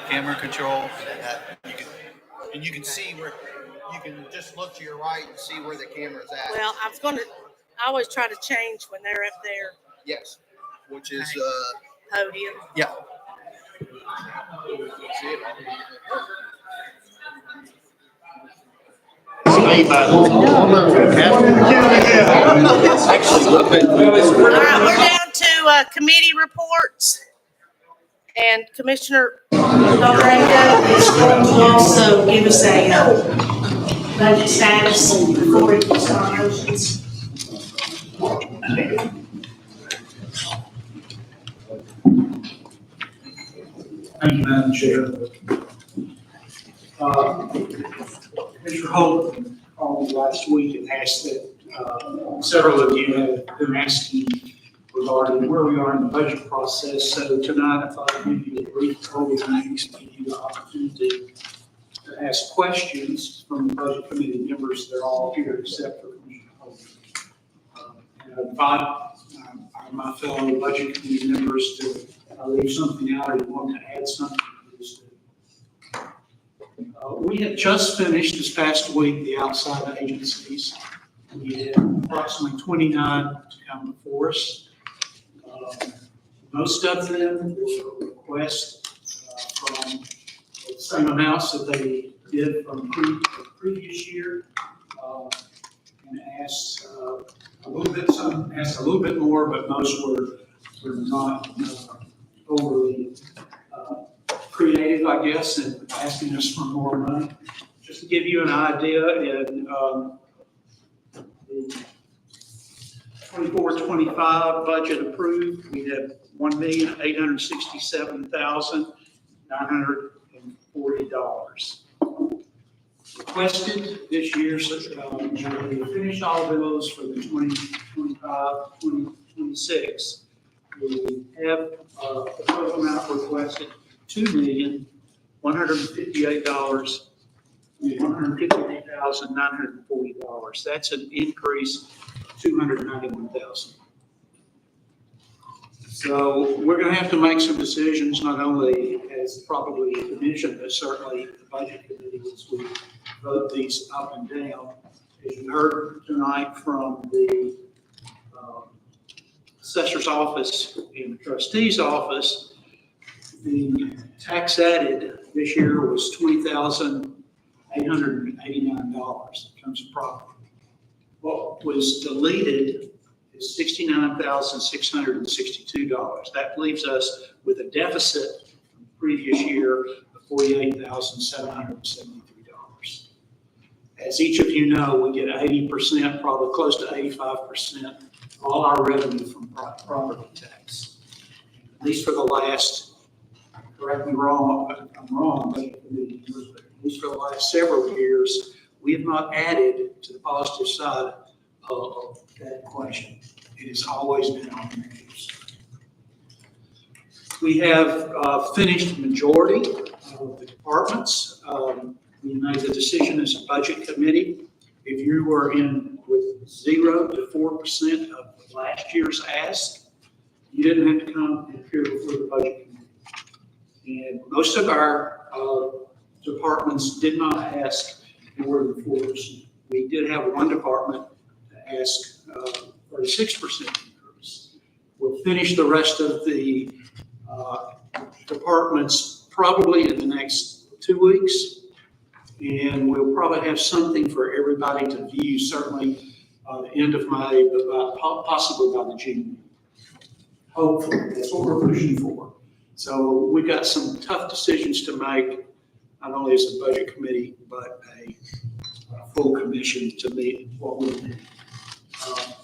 camera control. And you can see where, you can just look to your right and see where the camera's at. Well, I always try to change when they're up there, Yes, which is, podium. yeah. All right, we're down to committee reports. And Commissioner Delgado is going to also give us a budget status before we can start motions. Thank you, Madam Chair. Mr. Holt called last week and asked that several of you have been asking regarding where we are in the budget process. So tonight I thought I'd give you a brief overview to give you the opportunity to ask questions from the budget committee members. They're all here except for Commissioner Holt. And I invite my fellow budget committee members to leave something out or you want to add something to this. We have just finished this past week the outside agencies. We had approximately 29 to come before us. Most of them will request from the same amounts that they did from the previous year, and asked a little bit. Some asked a little bit more, but most were not overly creative, I guess, in asking us for more money. Just to give you an idea, in the 24-25 budget approved, we had $1,867,940. Requested this year, we finished all of those for the 2025-2026. We have a total amount requested, $2,158,940. That's an increase of $291,000. So we're going to have to make some decisions, not only as probably a commission, but certainly the budget committee as we vote these up and down. As you heard tonight from the assessor's office and the trustee's office, the tax added this year was $20,889 in terms of property. What was deleted is $69,662. That leaves us with a deficit from the previous year of $48,773. As each of you know, we get 80%, probably close to 85%, all our revenue from property tax. At least for the last, correct me wrong, I'm wrong, but at least for the last several years, we have not added to the positive side of that equation. It has always been on the negatives. We have finished the majority of the departments. We made the decision as a budget committee. If you were in with 0 to 4% of last year's ask, you didn't have to come and appear before the budget committee. And most of our departments did not ask more than 4%. We did have one department to ask 36% increase. We'll finish the rest of the departments probably in the next 2 weeks. And we'll probably have something for everybody to view, certainly the end of May, but possibly by the June. Hopefully, that's what we're pushing for. So we've got some tough decisions to make, not only as a budget committee, but a full commission to meet what we need. I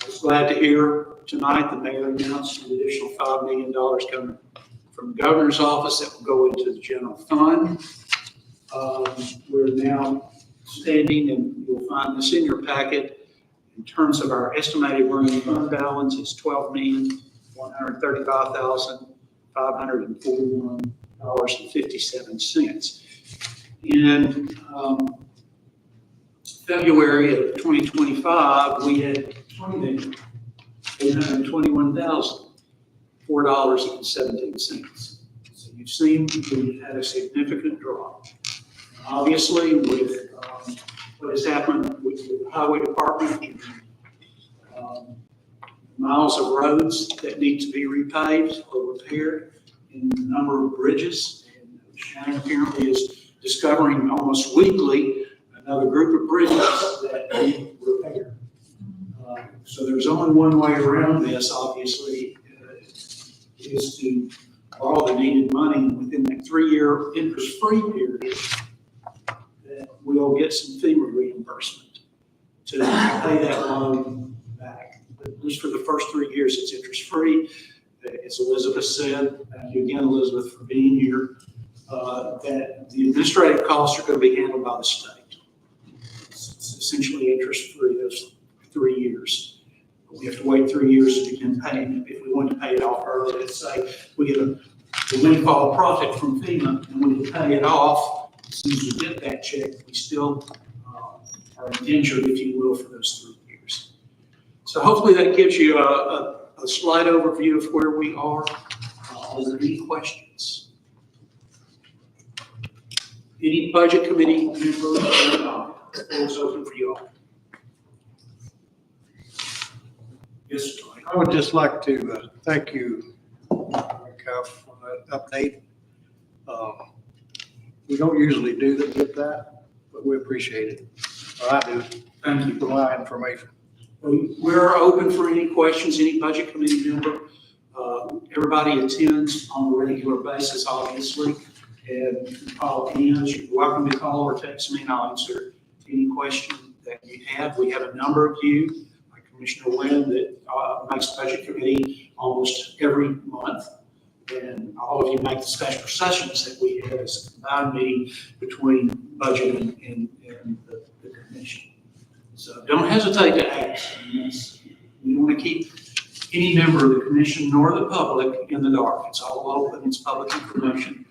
was glad to hear tonight the mayor announced an additional $5 million coming from the governor's office that will go into the general fund. We're now standing, and you'll find this in your packet, in terms of our estimated running fund balance is $12,135,541.57. In February of 2025, we had $20 million $821,004.17. So you've seen we've had a significant drop. Obviously, with what has happened with the highway department, miles of roads that need to be repaved or repaired, and the number of bridges. And Shannon apparently is discovering almost weekly another group of bridges that need repair. So there's only one way around this, obviously, is to borrow the needed money within that 3-year interest-free period, that we'll get some FEMA reimbursement to pay that loan back. But at least for the first 3 years, it's interest-free. As Elizabeth said, thank you again, Elizabeth, for being here, that the administrative costs are going to be handled by the state. It's essentially interest-free those 3 years. We have to wait 3 years to begin paying if we want to pay it off early. Let's say we get a windfall profit from FEMA and we can pay it off. As soon as we get that check, we still are indentured, if you will, for those 3 years. So hopefully that gives you a slight overview of where we are. Are there any questions? Any budget committee members? The floor is open for you all. Yes, Tony. I would just like to thank you, Cal, for that update. We don't usually get that, but we appreciate it. Or I do. Thank you. For my information. We're open for any questions, any budget committee member. Everybody attends on a regular basis, obviously. And you can call Ian. You're welcome to call or text me and I'll answer any question that you have. We have a number of you, like Commissioner Wynn, that makes budget committee almost every month. And all of you make the special sessions that we have as a combined meeting between budget and the commission. So don't hesitate to ask. We don't want to keep any member of the commission nor the public in the dark. It's all open, it's public information.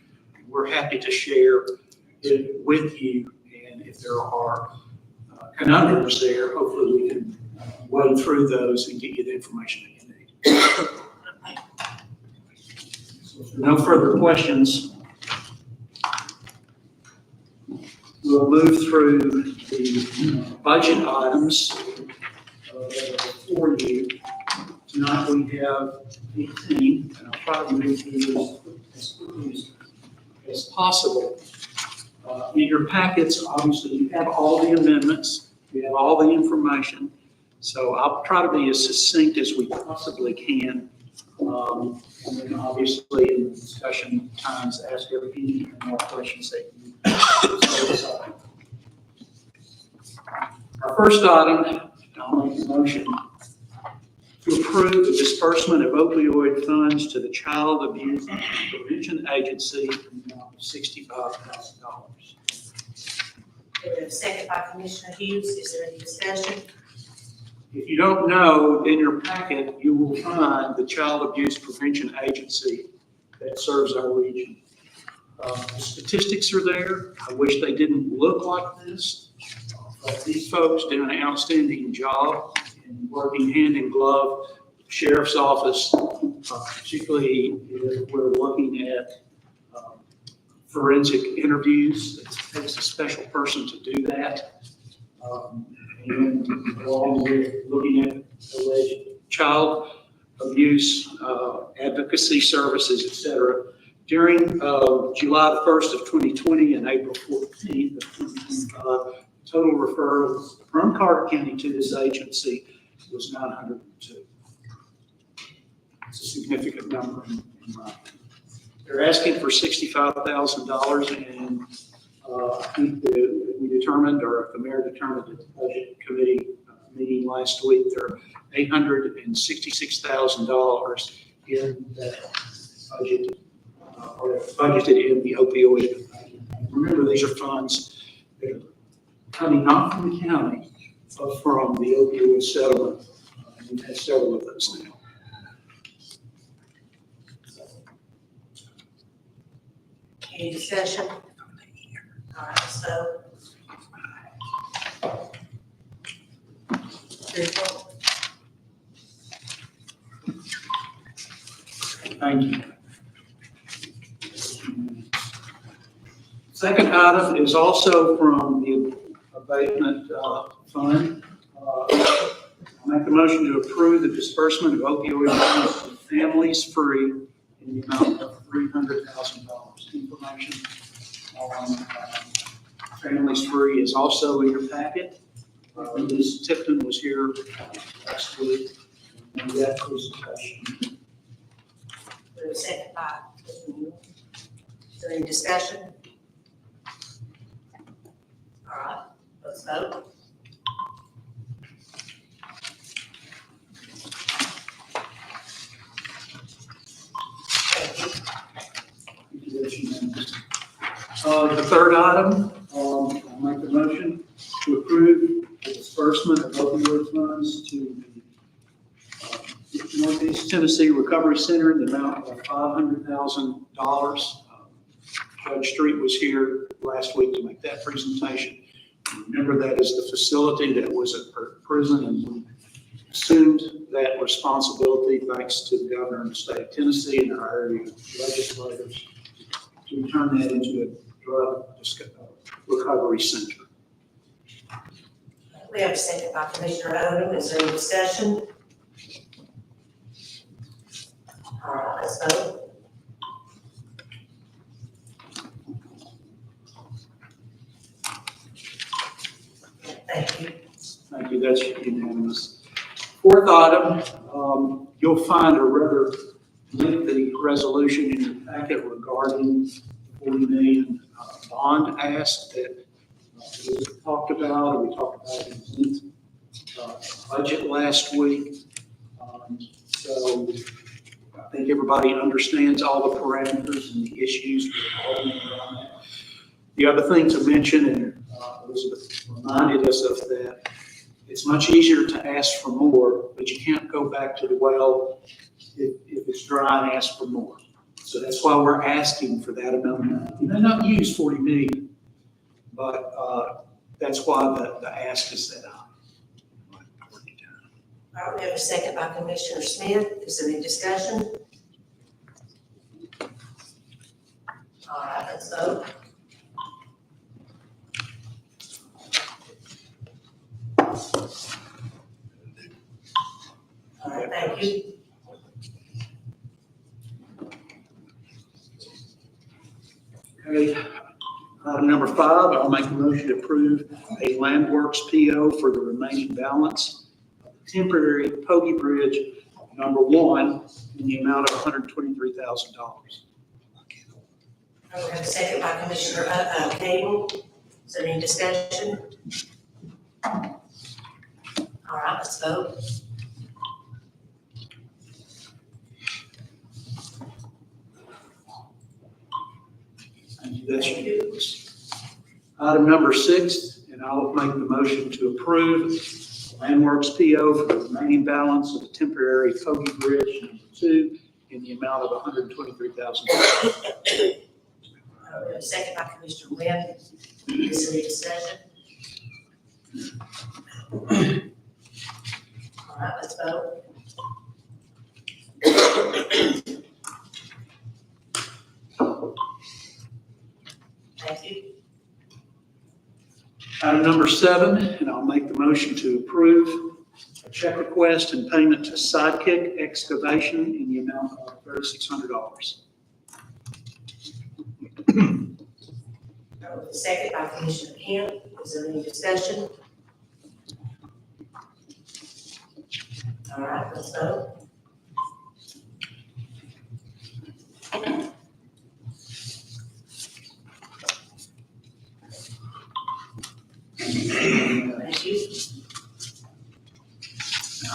We're happy to share it with you. And if there are conundrums there, hopefully we can wade through those and get you the information that you need. So if there are no further questions, we'll move through the budget items for you. Tonight we have 18, and I'll try to move through this as quickly as possible. In your packets, obviously, you have all the amendments, you have all the information. So I'll try to be as succinct as we possibly can. And then obviously in the discussion times, ask any more questions that you have. Our first item, I'll make a motion to approve the disbursement of opioid funds to the Child Abuse Prevention Agency in the amount of $65,000. Second by Commissioner Hughes. Is there any discussion? If you don't know, in your packet, you will find the Child Abuse Prevention Agency that serves our region. The statistics are there. I wish they didn't look like this, but these folks do an outstanding job in working hand in glove with the Sheriff's Office, particularly if we're looking at forensic interviews. It takes a special person to do that. And along with looking at alleged child abuse, advocacy services, et cetera. During July the 1st of 2020 and April 14th of 2025, total referrals from Carter County to this agency was 902. It's a significant number in my opinion. They're asking for $65,000, and I think that we determined, or the mayor determined at the budget committee meeting last week, there are $866,000 in that budget, or budgeted in the opioid. Remember, these are funds that are coming not from the county, but from the opioid settlement. We've had several of those now. Any discussion? All right, so. Thank you. Second item is also from the abatement fund. I make a motion to approve the disbursement of opioid funds to families free in the amount of $300,000. Information on families free is also in your packet. Ms. Tipton was here last week and made that presentation. There's a second by Mr. Mule. Is there any discussion? All right, let's vote. Thank you. That's unanimous. The third item, I'll make the motion to approve the disbursement of opioid funds to the Northeast Tennessee Recovery Center in the amount of $500,000. Judge Street was here last week to make that presentation. Remember, that is the facility that was at prison, and we assumed that responsibility thanks to the governor of the state of Tennessee and our area legislators to turn that into a drug recovery center. We have a second by Commissioner Odom. Is there any discussion? All right, let's vote. Thank you. Thank you, that's unanimous. Fourth item, you'll find a rather lengthy resolution in your packet regarding the $40 million bond ask that we talked about, or we talked about in the budget last week. So I think everybody understands all the parameters and the issues around that. The other thing to mention, and Elizabeth reminded us of that, it's much easier to ask for more, but you can't go back to the well if it's dry and ask for more. So that's why we're asking for that amount of money. You may not use 40 million, but that's why the ask is that high. All right, we have a second by Commissioner Smith. Is there any discussion? All right, let's vote. All right, thank you. Okay, item number 5, I'll make a motion to approve a Landworks PO for the remaining balance of the temporary Pogey Bridge number 1 in the amount of $123,000. We have a second by Commissioner Cable. Is there any discussion? All right, let's vote. That's unanimous. Item number 6, and I'll make the motion to approve Landworks PO for the remaining balance of the temporary Pogey Bridge number 2 in the amount of $123,000. We have a second by Commissioner Webb. Is there any discussion? All right, let's vote. Thank you. Item number 7, and I'll make the motion to approve a check request and payment to Sidekick Excavation in the amount of $3,600. Second by Commissioner Kemp. Is there any discussion? All right, let's vote. Thank you.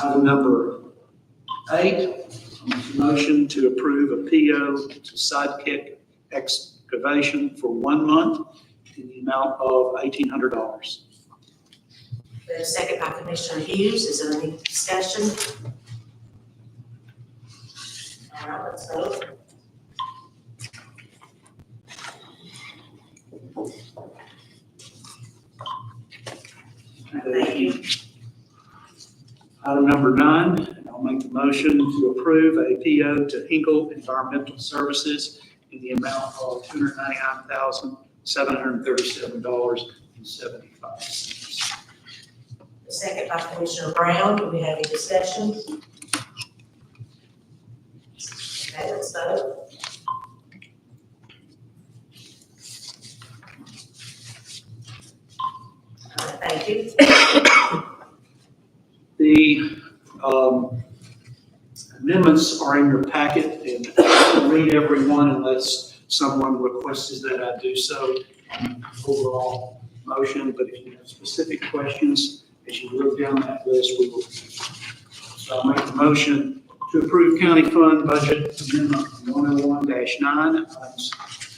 Item number 8, I'll make a motion to approve a PO to Sidekick Excavation for 1 month in the amount of $1,800. We have a second by Commissioner Hughes. Is there any discussion? All right, let's vote. Thank you. Item number 9, and I'll make the motion to approve a PO to Hinkle Environmental Services in the amount of $299,737.75. Second by Commissioner Brown. Do we have any discussion? Okay, let's vote. Thank you. The amendments are in your packet, and I'll read every one unless someone requests that I do so on the overall motion, but if you have specific questions, as you look down that list, we will. So I'll make the motion to approve county fund budget amendment 101-9, items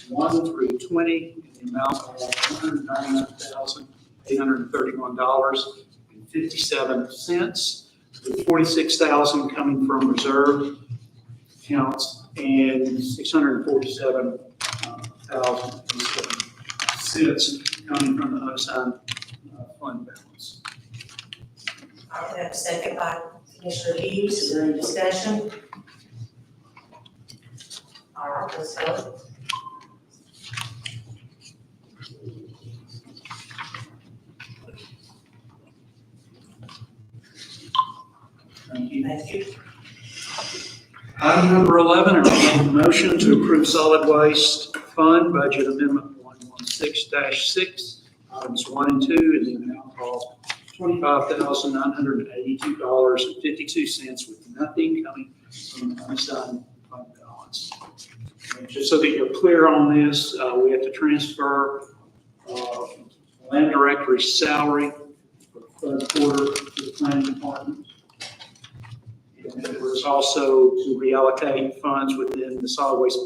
1 through 20, in the amount of $199,831.57, with $46,000 coming from reserve accounts and $647,000 coming from the unassigned fund balance. All right, we have a second by Commissioner Hughes. Is there any discussion? All right, let's vote. Thank you. Thank you. Item number 11, I make a motion to approve solid waste fund budget amendment 116-6, items 1 and 2, in the amount of $25,982.52, with nothing coming from the unassigned fund balance. And just so that you're clear on this, we have to transfer land director's salary for the third quarter to the planning department. And there was also to reallocate funds within the solid waste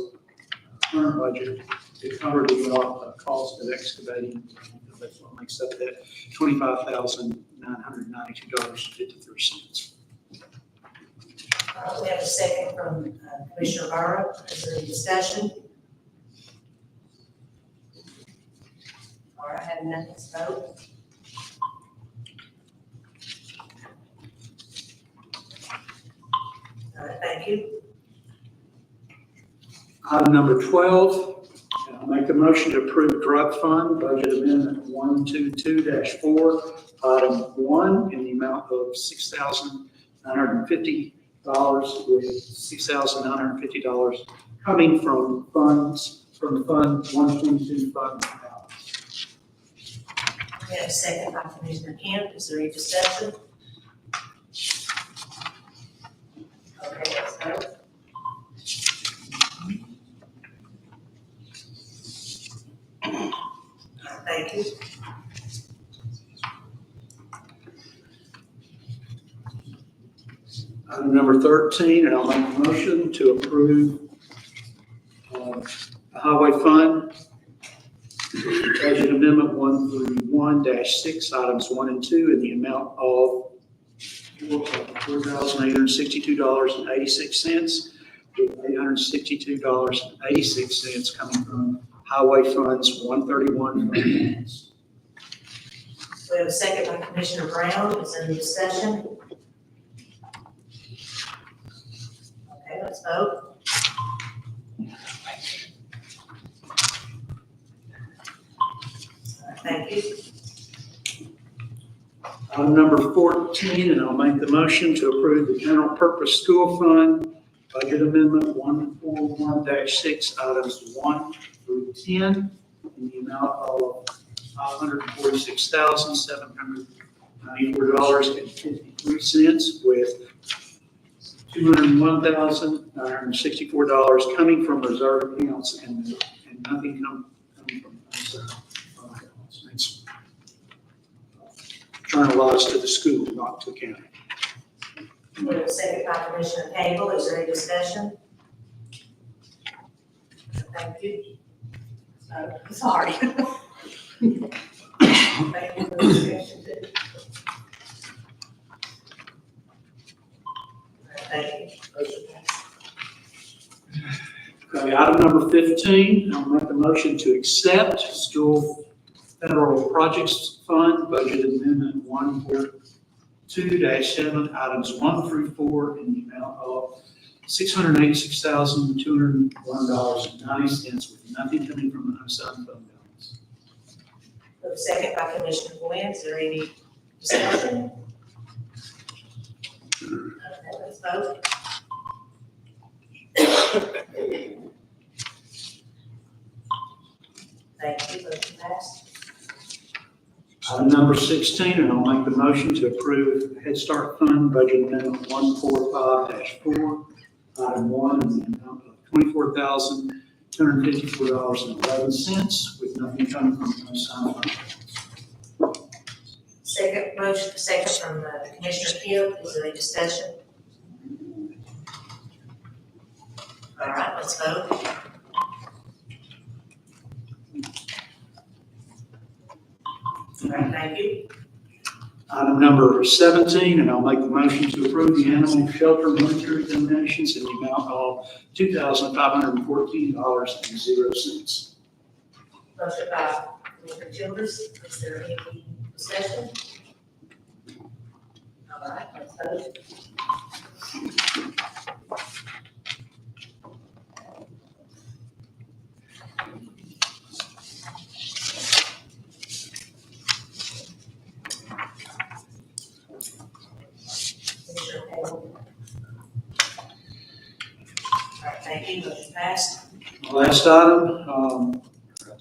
current budget to cover the cost of excavating. That's what makes up that $25,992.53. We have a second from Commissioner Barrow. Is there any discussion? All right, have none, let's vote. All right, thank you. Item number 12, I'll make a motion to approve drug fund budget amendment 122-4, item 1, in the amount of $6,950, with $6,950 coming from funds, from the fund 122 fund balance. We have a second by Commissioner Kent. Is there any discussion? Okay, let's vote. Thank you. Item number 13, and I'll make a motion to approve the highway fund budget amendment 131-6, items 1 and 2, in the amount of $4,862.86, with $862.86 coming from highway funds 131 fund balance. We have a second by Commissioner Brown. Is there any discussion? Okay, let's vote. Thank you. Item number 14, and I'll make the motion to approve the general purpose school fund budget amendment 141-6, items 1 through 10, in the amount of $546,794.53, with $201,964 coming from reserve accounts and nothing coming from unassigned fund balance. It's internalized to the school, not to the county. We have a second by Commissioner Cable. Is there any discussion? Thank you. Sorry. Thank you for the discussion too. Thank you. Okay, item number 15, I'll make the motion to accept school federal projects fund budget amendment 2-7, items 1 through 4 in the amount of $686,201.90 with nothing coming from the unassigned fund balance. We have a second by Commissioner Gwen. Is there any discussion? Okay, let's vote. Thank you, motion passed. Item number 16, and I'll make the motion to approve Head Start Fund Budget Amendment 145-4, item 1, in the amount of $24,254.11 with nothing coming from the unassigned fund. Second motion, second from Commissioner Keel. Is there any discussion? All right, let's vote. All right, thank you. Item number 17, and I'll make the motion to approve the animal shelter monetary donations in the amount of $2,514.00. Motion by Commissioner Childers. Is there any discussion? All right, let's vote. Commissioner Kale. All right, thank you. Motion passed. Last item,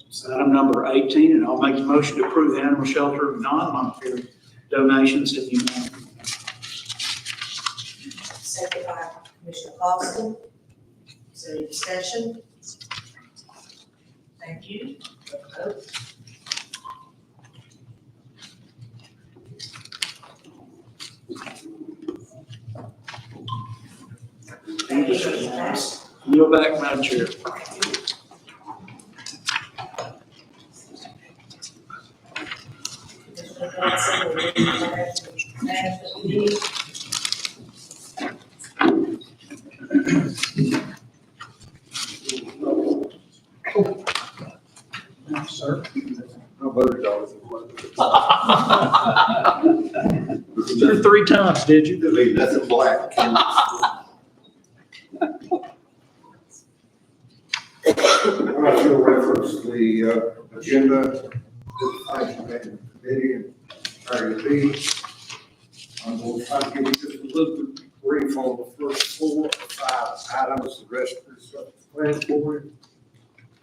is item number 18, and I'll make the motion to approve the animal shelter non-monetary donations in the amount. Second by Commissioner Clausen. Is there any discussion? Thank you. Let's vote. Thank you. Motion passed. Yield back, Madam Chair. Commissioner Johnson, will read the management meeting. Sir? I voted on it. There 3 times, did you? Leave nothing black. I will reference the agenda, this item committee and area B. I'm going to try to give you just a little bit brief on the first 4 or 5 items, the rest is planned for you.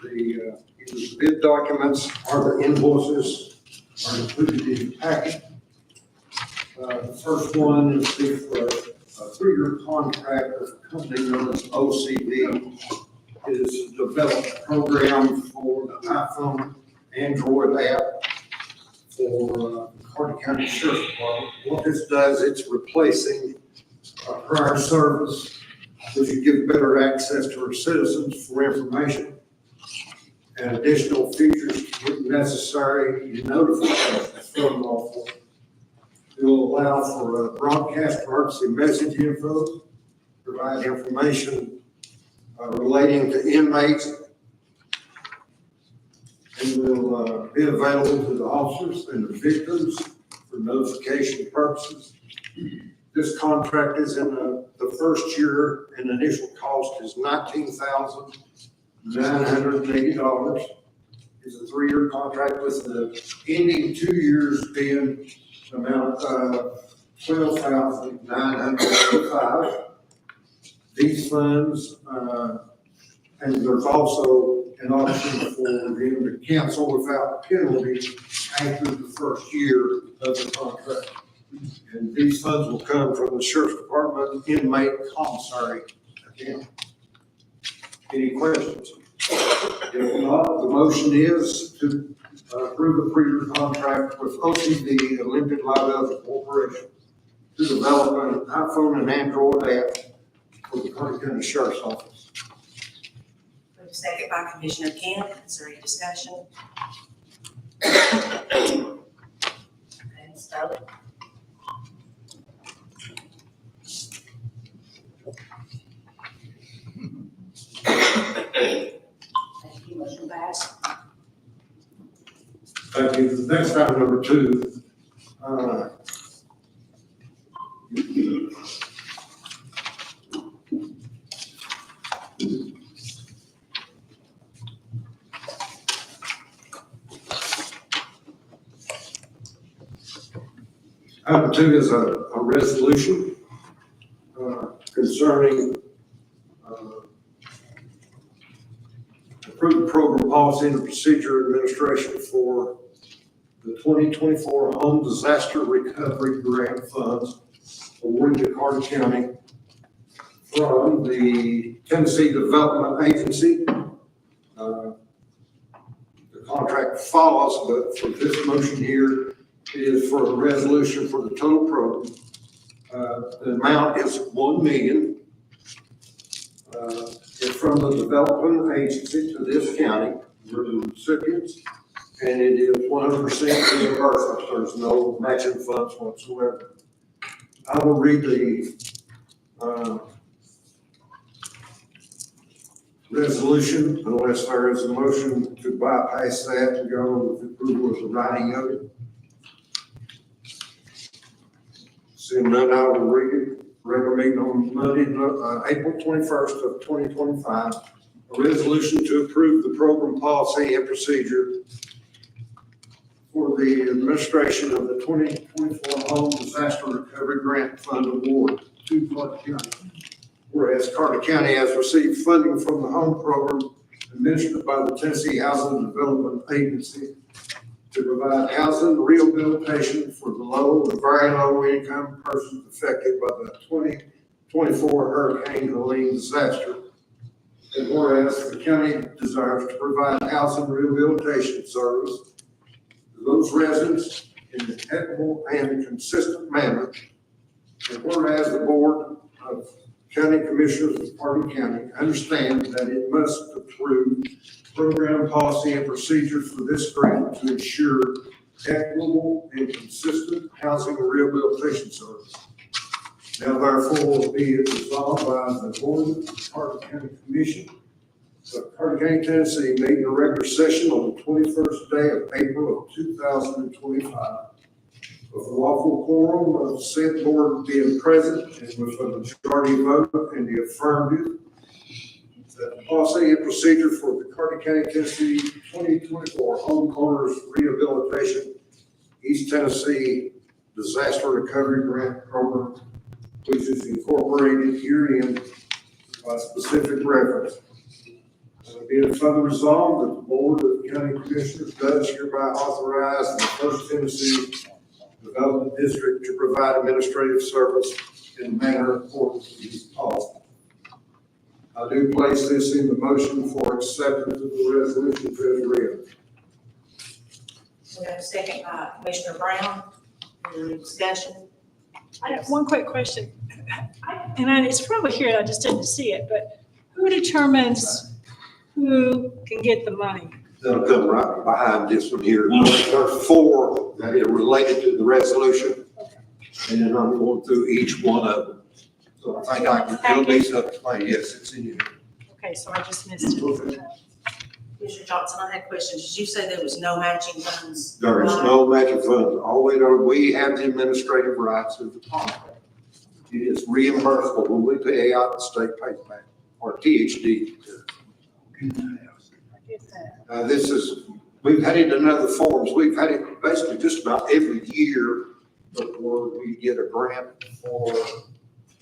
Either the bid documents or the invoices are included in the packet. The first one is for a 3-year contract with a company known as OCD. It is a developed program for the iPhone, Android app for Carter County Sheriff's Department. What this does, it's replacing prior service, which you give better access to our citizens for information and additional features if necessary. You notify us from lawful. It will allow for broadcast emergency message info, provide information relating to inmates, and will be available to the officers and the victims for notification purposes. This contract is in the first year, and initial cost is $19,980. It's a 3-year contract with the ending 2 years being the amount of $12,985. These funds, and there's also an option for them to cancel without penalty after the first year of the contract. And these funds will come from the Sheriff's Department inmate commissary account. Any questions? If not, the motion is to approve a 3-year contract with OCD, a limited liability corporation, to develop an iPhone and Android app for the Carter County Sheriff's Office. We have a second by Commissioner Kent. Is there any discussion? Okay, let's vote. Thank you, motion passed. Thank you. The next item, number 2, Item 2 is a resolution concerning approved program policy and procedure administration for the 2024 Home Disaster Recovery Grant Funds awarded to Carter County from the Tennessee Development Agency. The contract follows, but for this motion here is for a resolution for the total program. The amount is $1 million. It's from the Development Agency to this county, we're the recipients, and it is 100% reimbursement. There's no matching funds whatsoever. I will read the resolution unless there is a motion to bypass that and go with approval of the writing of it. Seeing none, I will read it. Regular meeting on Monday, April 21st of 2025. A resolution to approve the program policy and procedure for the administration of the 2024 Home Disaster Recovery Grant Fund Award to Carter County. Whereas Carter County has received funding from the home program administered by the Tennessee Housing Development Agency to provide housing rehabilitation for the low and very low income persons affected by the 2024 Hurricane Helene disaster. And whereas the county desires to provide housing rehabilitation service to those residents in an equitable and consistent manner. And whereas the Board of County Commissioners of Carter County understand that it must approve program policy and procedures for this grant to ensure equitable and consistent housing and rehabilitation service. Now therefore be it resolved by the Board of Carter County Commission of Carter County, Tennessee, meeting a regular session on the 21st day of April of 2025. With a lawful quorum of said board being present and with a majority vote in the affirmative, that the policy and procedure for the Carter County, Tennessee 2024 Homeowners Rehabilitation East Tennessee Disaster Recovery Grant Program, which is incorporated herein by specific reference. Be it further resolved that the Board of County Commissioners does hereby authorize the First Tennessee Development District to provide administrative service in a manner according to these policies. I do place this in the motion for acceptance of the resolution as read. We have a second by Commissioner Brown. Any discussion? I have one quick question. It's probably here, I just didn't see it, but who determines who can get the money? They'll come right behind this one here. There are 4 that are related to the resolution. And then I'm going through each one of them. So I think it'll be self-explained. Yes, it's in here. Okay, so I just missed it. Commissioner Johnson, I had questions. Did you say there was no matching funds? There is no matching funds. All we have the administrative rights of the contract. It is reimbursable when we pay out, the state pays back, or THD. This is, we've had it in other forms. We've had it basically just about every year before we get a grant for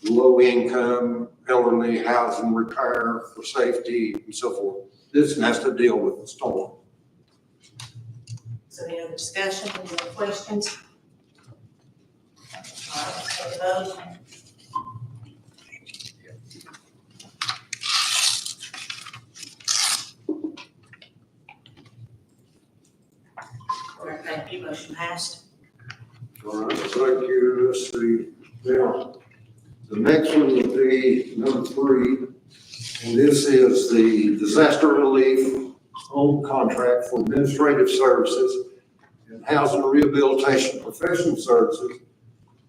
low income, elderly housing repair for safety and so forth. This has to deal with the storm. So any other discussion, any other questions? All right, let's take a vote. All right, thank you, motion passed. All right, thank you. Let's see. Now, the next one would be number 3. And this is the disaster relief home contract for administrative services and housing and professional services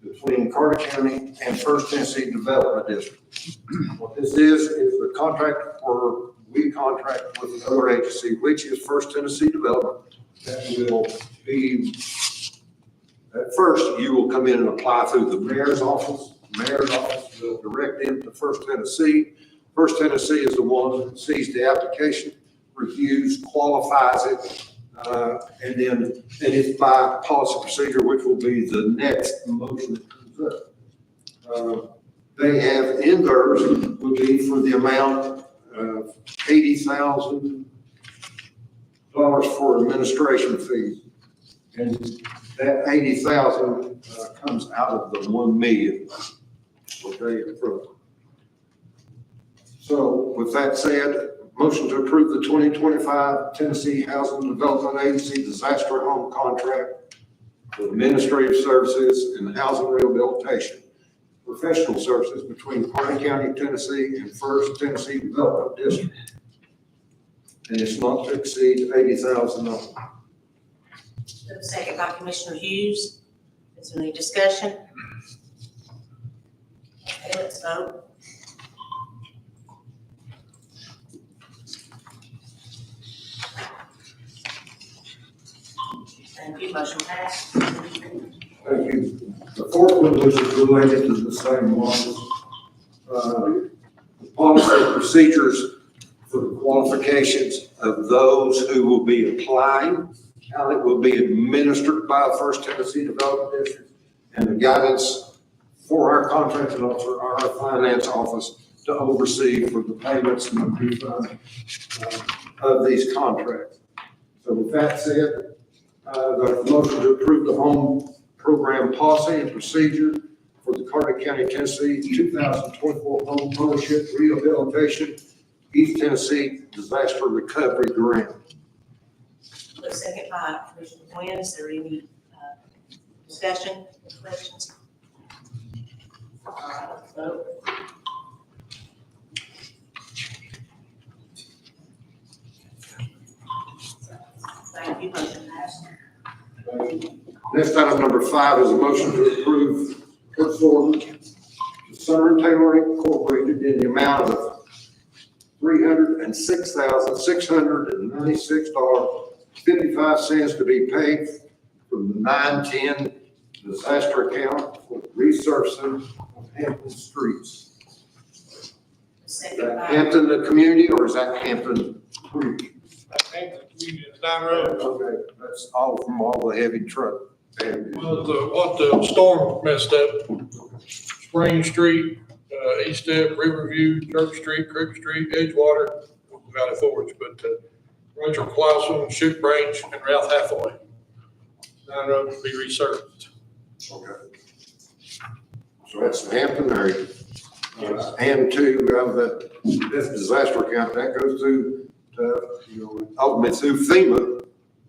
between Carter County and First Tennessee Development District. What this is the contract where we contract with another agency, which is First Tennessee Development. That will be, at first, you will come in and apply through the mayor's office. The mayor's office will direct them to First Tennessee. First Tennessee is the one that sees the application, reviews, qualifies it, And it's by policy procedure, which will be the next motion that comes up. They have in theirs would be for the amount of $80,000 for administration fees. And that 80,000 comes out of the 1 million. Okay, approved. So with that said, motion to approve the 2025 Tennessee Housing Development Agency disaster home contract for administrative services and housing rehabilitation, professional services between Hardin County, Tennessee and First Tennessee Development District. And it's not to exceed $80,000. Second by Commissioner Hughes. Is there any discussion? Okay, let's vote. Thank you, motion passed. Thank you. The fourth one, which is related to the same one, the policy and procedures for the qualifications of those who will be applying, how it will be administered by the First Tennessee Development District, and the guidance for our contracting officer, our finance office, to oversee for the payments and the refund of these contracts. So with that said, the motion to approve the home program policy and procedure for the Hardin County, Tennessee 2024 Home Ownership Rehabilitation East Tennessee Disaster Recovery Grant. Second by Commissioner Quinn. Is there any discussion, questions? All right, let's vote. Thank you, motion passed. Next item number 5 is a motion to approve purchase order to Summer and Taylor Incorporated in the amount of $306,696.55 to be paid from the 910 disaster account for resurfacing of Hampton streets. Is that Hampton, the community, or is that Hampton Creek? Down the road. Okay, that's all from all the heavy truck. Well, what the storm messed up, Spring Street, East Step, Riverview, Church Street, Creek Street, Edgewater, Valley Forge, but Rachel Clausen, Shoot Range, and Ralph Hathaway. Down the road to be resurfaced. Okay. So that's the Hampton area. And to this disaster account, that goes to, ultimately through FEMA,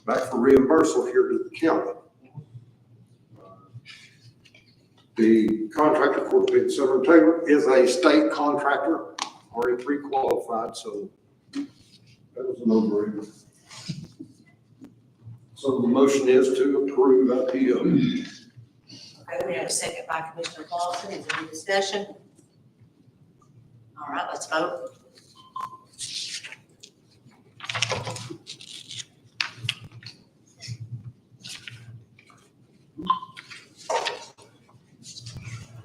back for reimbursement here to the county. The contractor, of course, being Summer Taylor, is a state contractor, already pre-qualified, so that was a no-brainer. So the motion is to approve that PO. Okay, we have a second by Commissioner Clausen. Is there any discussion? All right, let's vote.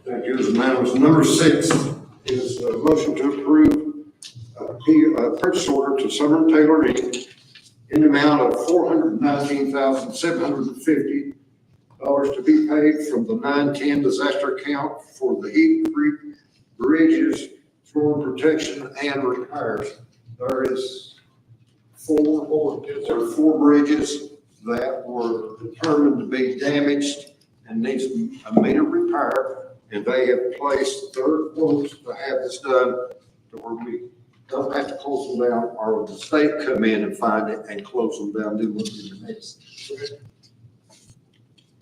Thank you. Unanimous. Number 6 is a motion to approve a purchase order to Summer Taylor Inc. in the amount of $419,750 to be paid from the 910 disaster account for the Heat Creek bridges, storm protection and repairs. There is four bridges that were determined to be damaged and needs immediate repair. And they have placed their quotes to have this done to where we don't have to close them down, or the state come in and find it and close them down, do what we next.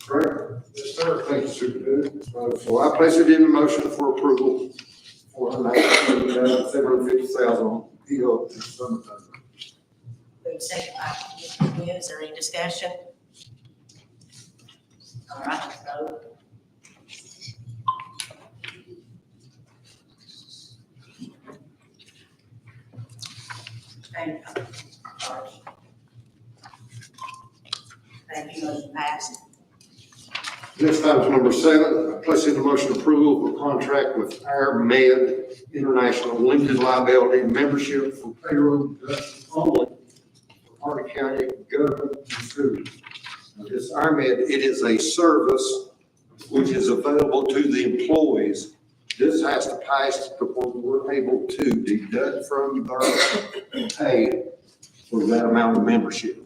Correct? Yes, sir. Thank you, Superintendent. So I place it in motion for approval for $750,000 PO in summertime. We have a second by Commissioner Quinn. Is there any discussion? All right, let's vote. Thank you, motion passed. Next item is number 7, I place in the motion approval of a contract with Air Med International Limited Liability membership for payroll deductions only for Hardin County government 2. Now, this RMED, it is a service which is available to the employees. This has to pass before we're able to deduct from their pay for that amount of membership.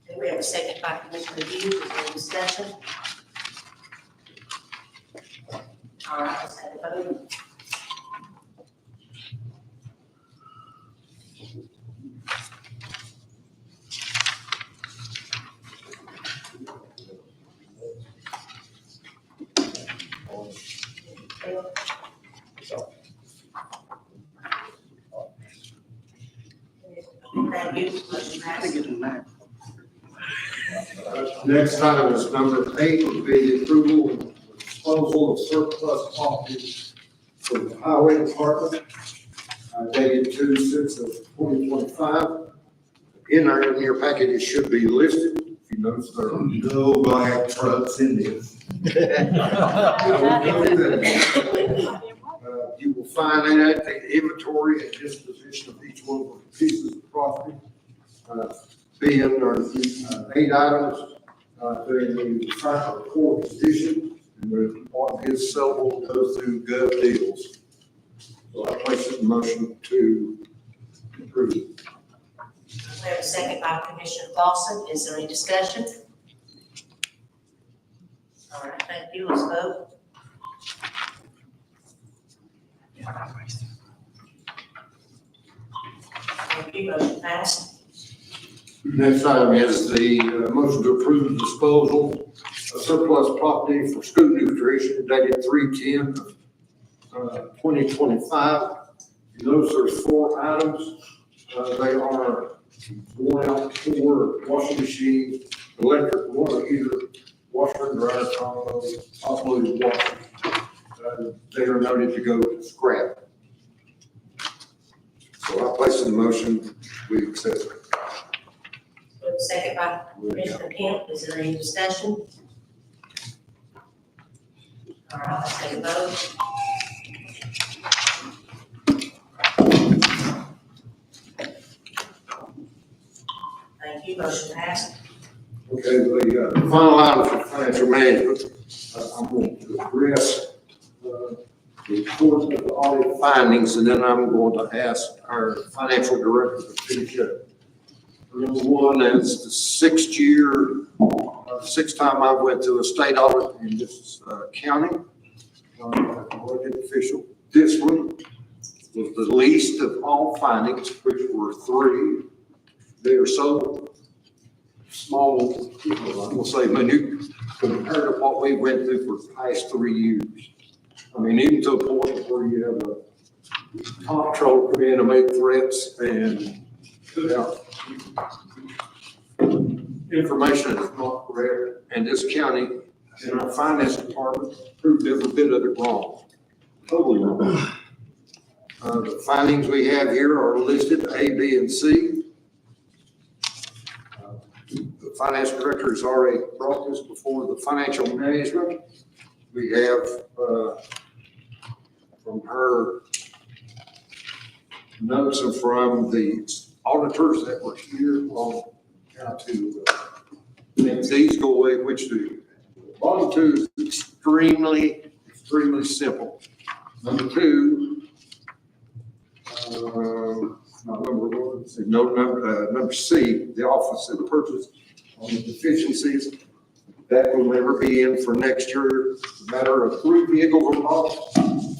Do we have a second by Commissioner Hughes, is there any discussion? All right, let's have a vote. Thank you, motion passes. Next item is number 8, would be the approval and disposal of surplus property for the highway department, dated 2/6/2025. In your packet, it should be listed. If you notice, there are no black trucks in this. You will find in it the inventory and disposition of each one of the pieces of property. Being or 8 items during the final report position, and what is sellable goes through gov deals. So I place a motion to approve. We have a second by Commissioner Lawson, is there any discussion? All right, thank you, let's vote. Thank you, motion passed. Next item is the motion to approve the disposal of surplus property for school nutrition dated 3/10/2025. Those are 4 items. They are worn out 4 washing machines, electric water heater, washer and dryer combo, top-loaded washer. They are noted to go to scrap. So I place in the motion, we accept it. We have a second by Commissioner Kemp, is there any discussion? All right, let's take a vote. Thank you, motion passed. Okay, the final item for financial management, I'm going to address the report of the audit findings, and then I'm going to ask our financial director to finish up. Number 1 is the 6th year, 6th time I went to a state audit in this county. Elected official. This one was the least of all findings, which were 3. They are so small, I will say minute, compared to what we went through for the past 3 years. I mean, even to a point where you have a comptroller come in and make threats and put out information that is not correct. And this county and our finance department proved every bit of it wrong, totally wrong. The findings we have here are listed A, B, and C. The finance director has already brought this before the financial management. We have, from her notes and from the auditors that were here on how to make these go away, which do. Bottom 2 is extremely simple. Number 2, number C, the office and purchase on the deficiencies. That will never be in for next year. A matter of 3 vehicles were bought,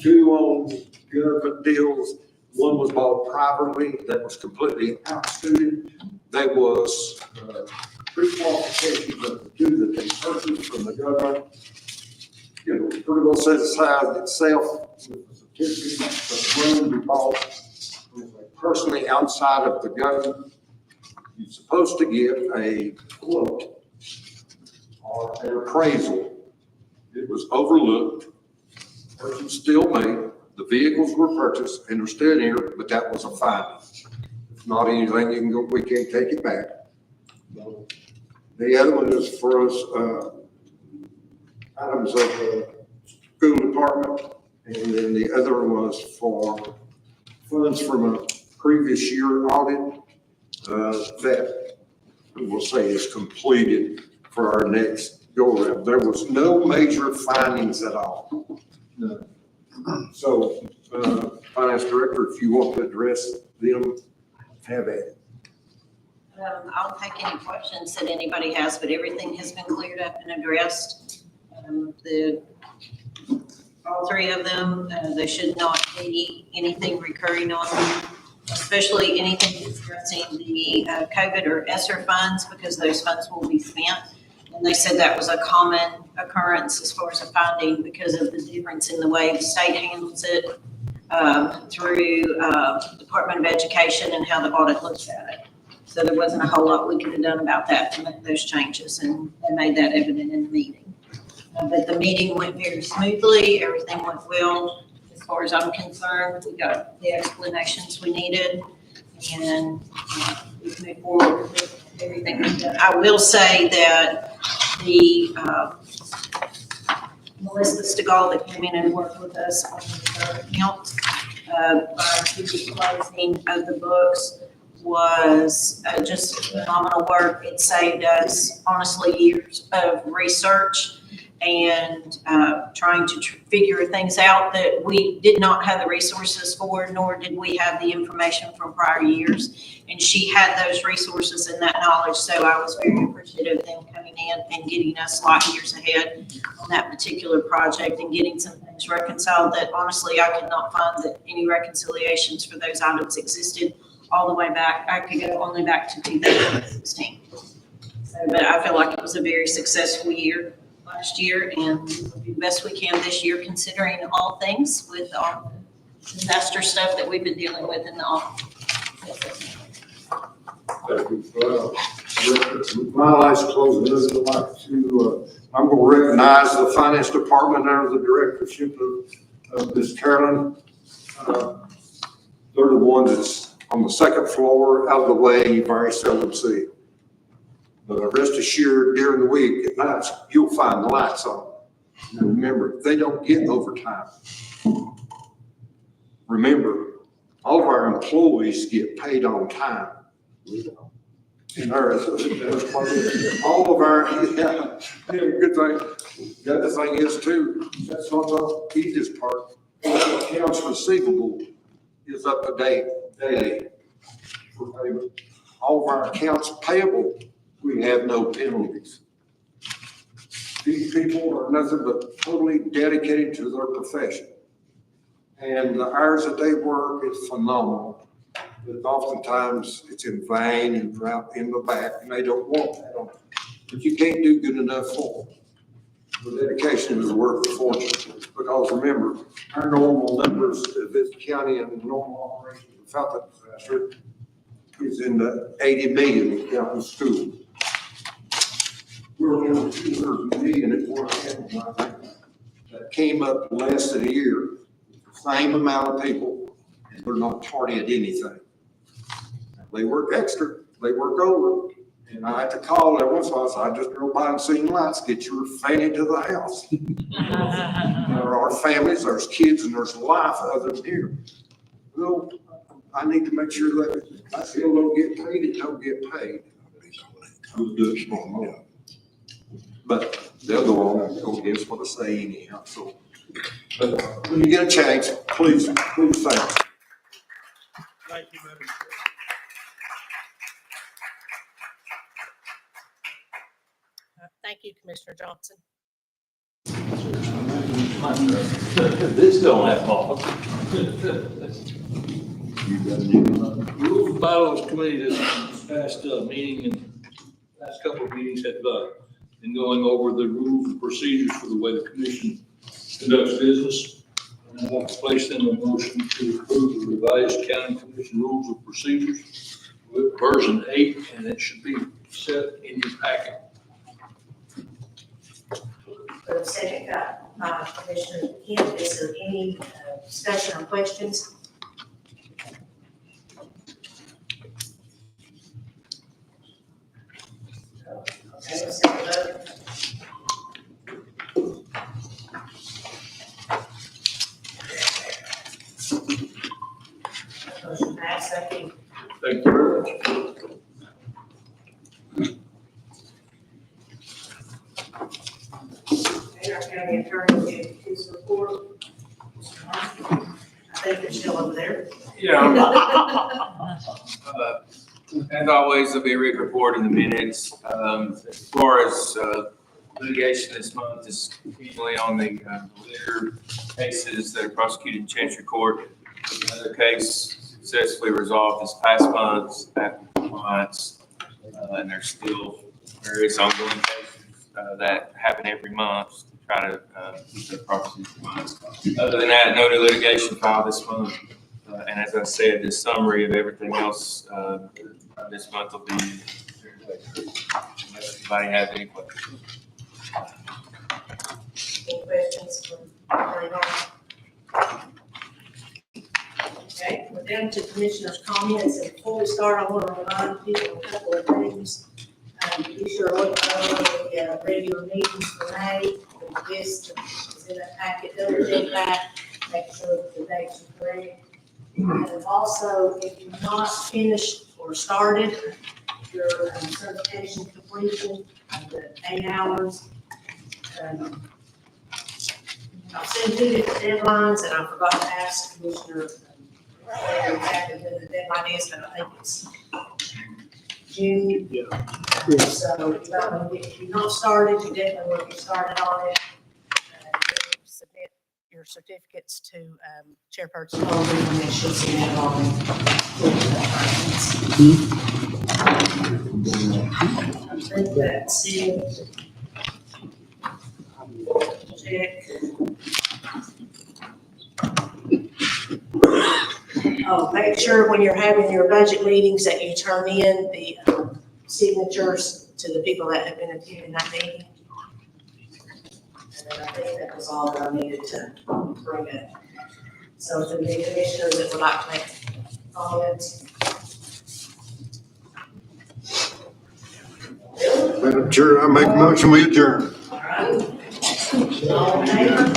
2 on government deals. 1 was bought privately that was completely outstuded. There was pre-qualifications of the 2 that they purchased from the government. You know, pretty well set aside itself with the certificate, but the one we bought was personally outside of the government. You're supposed to get a quote or an appraisal. It was overlooked. Person still made. The vehicles were purchased and are still here, but that was a finding. It's not anything you can go, we can't take it back. The other one is for us, items of the school department, and then the other one was for funds from a previous year audit. that we'll say is completed for our next go around. There was no major findings at all. None. So, Finance Director, if you want to address them, have at it. I'll take any questions that anybody has, but everything has been cleared up and addressed. All three of them, there should not be anything recurring on them, especially anything discussing the COVID or ESSER funds, because those funds will be spent. And they said that was a common occurrence as far as a finding because of the difference in the way the state handles it through Department of Education and how the audit looks at it. So there wasn't a whole lot we could have done about that to make those changes, and they made that evident in the meeting. But the meeting went very smoothly, everything went well. As far as I'm concerned, we got the explanations we needed, and we moved forward with everything we've done. I will say that the Melissa Stegall that came in and worked with us on the account prior to the closing of the books was just phenomenal work. It saved us honestly years of research and trying to figure things out that we did not have the resources for, nor did we have the information from prior years. And she had those resources and that knowledge, so I was very appreciative of them coming in and getting us light years ahead on that particular project and getting some things reconciled that honestly I could not find that any reconciliations for those items existed all the way back. I could go only back to 2016. So, but I feel like it was a very successful year last year, and we'll do the best we can this year considering all things with all the disaster stuff that we've been dealing with in the office. Thank you. With my last closing, I'd like to, I'm going to recognize the Finance Department under the directorship of Ms. Carolyn. They're the ones that's on the second floor, out of the way, you very seldom see. But rest assured, during the week, at nights, you'll find the lights on. And remember, they don't get overtime. Remember, all of our employees get paid on time. And ours, all of our, yeah, good thing. The other thing is too, that's not the easiest part. Accounts receivable is up to date daily for payment. All of our accounts payable, we have no penalties. These people are nothing but totally dedicated to their profession. And the hours that they work is phenomenal. But oftentimes it's in vain and out in the back, and they don't want that on it. But you can't do good enough for them. The dedication is worth a fortune. Because remember, our normal numbers of this county and normal operations without that disaster is in the 80 million counting school. We're in 200 million at one hand. That came up less than a year. The same amount of people, and they're not tardy at anything. They work extra, they work over. And I had to call every once in a while, so I just drove by and seen lights, get your fanny to the house. There are families, there's kids, and there's life other than here. Well, I need to make sure that I still don't get paid, it don't get paid. We'll do it tomorrow. But they'll go on, go against what I say anyhow, so. But when you get a chance, please thank us. Thank you, Madam Chair. Thank you, Commissioner Johnson. This don't have all. Rules and Bylaws Committee this past meeting and last couple of meetings have been going over the rules and procedures for the way the commission conducts business. And I'd like to place in a motion to approve the revised county commission rules of procedures with version 8, and it should be set in your packet. For the second, Commissioner Kemp, is there any discussion or questions? Okay, let's take a vote. Motion passed, thank you. Thank you very much. his report. I think they're still over there. As always, there'll be a written report in the minutes. As far as litigation this month is continually on the litter cases that are prosecuted in Chancery Court. Another case successfully resolved this past month after compliance, and there's still various ongoing cases that happen every month to try to keep the property in compliance. Other than that, no new litigation filed this month. And as I said, the summary of everything else this month will be, unless anybody has any questions. Any questions for Raynar? Okay, we're down to commissioners' comments, and before we start, I want to remind people a couple of things. Be sure to look over the regular meetings for May. The list is in that packet, double check that, make sure that the dates are correct. And also, if you've not finished or started your certification completion of the 8 hours, I've sent 2 different deadlines, and I forgot to ask Commissioner exactly when the deadline is, but I think it's June. So if you're not started, you definitely want to get started on it. Submit your certificates to Chairperson Holden, and they should send it on. I think that's it. Check. Oh, make sure when you're having your budget meetings that you turn in the signatures to the people that have been attending that meeting. And then I think that was all that I needed to bring up. So to the commissioners that would like to make comments. Madam Chair, I make a motion, we adjourn. All right. All in favor?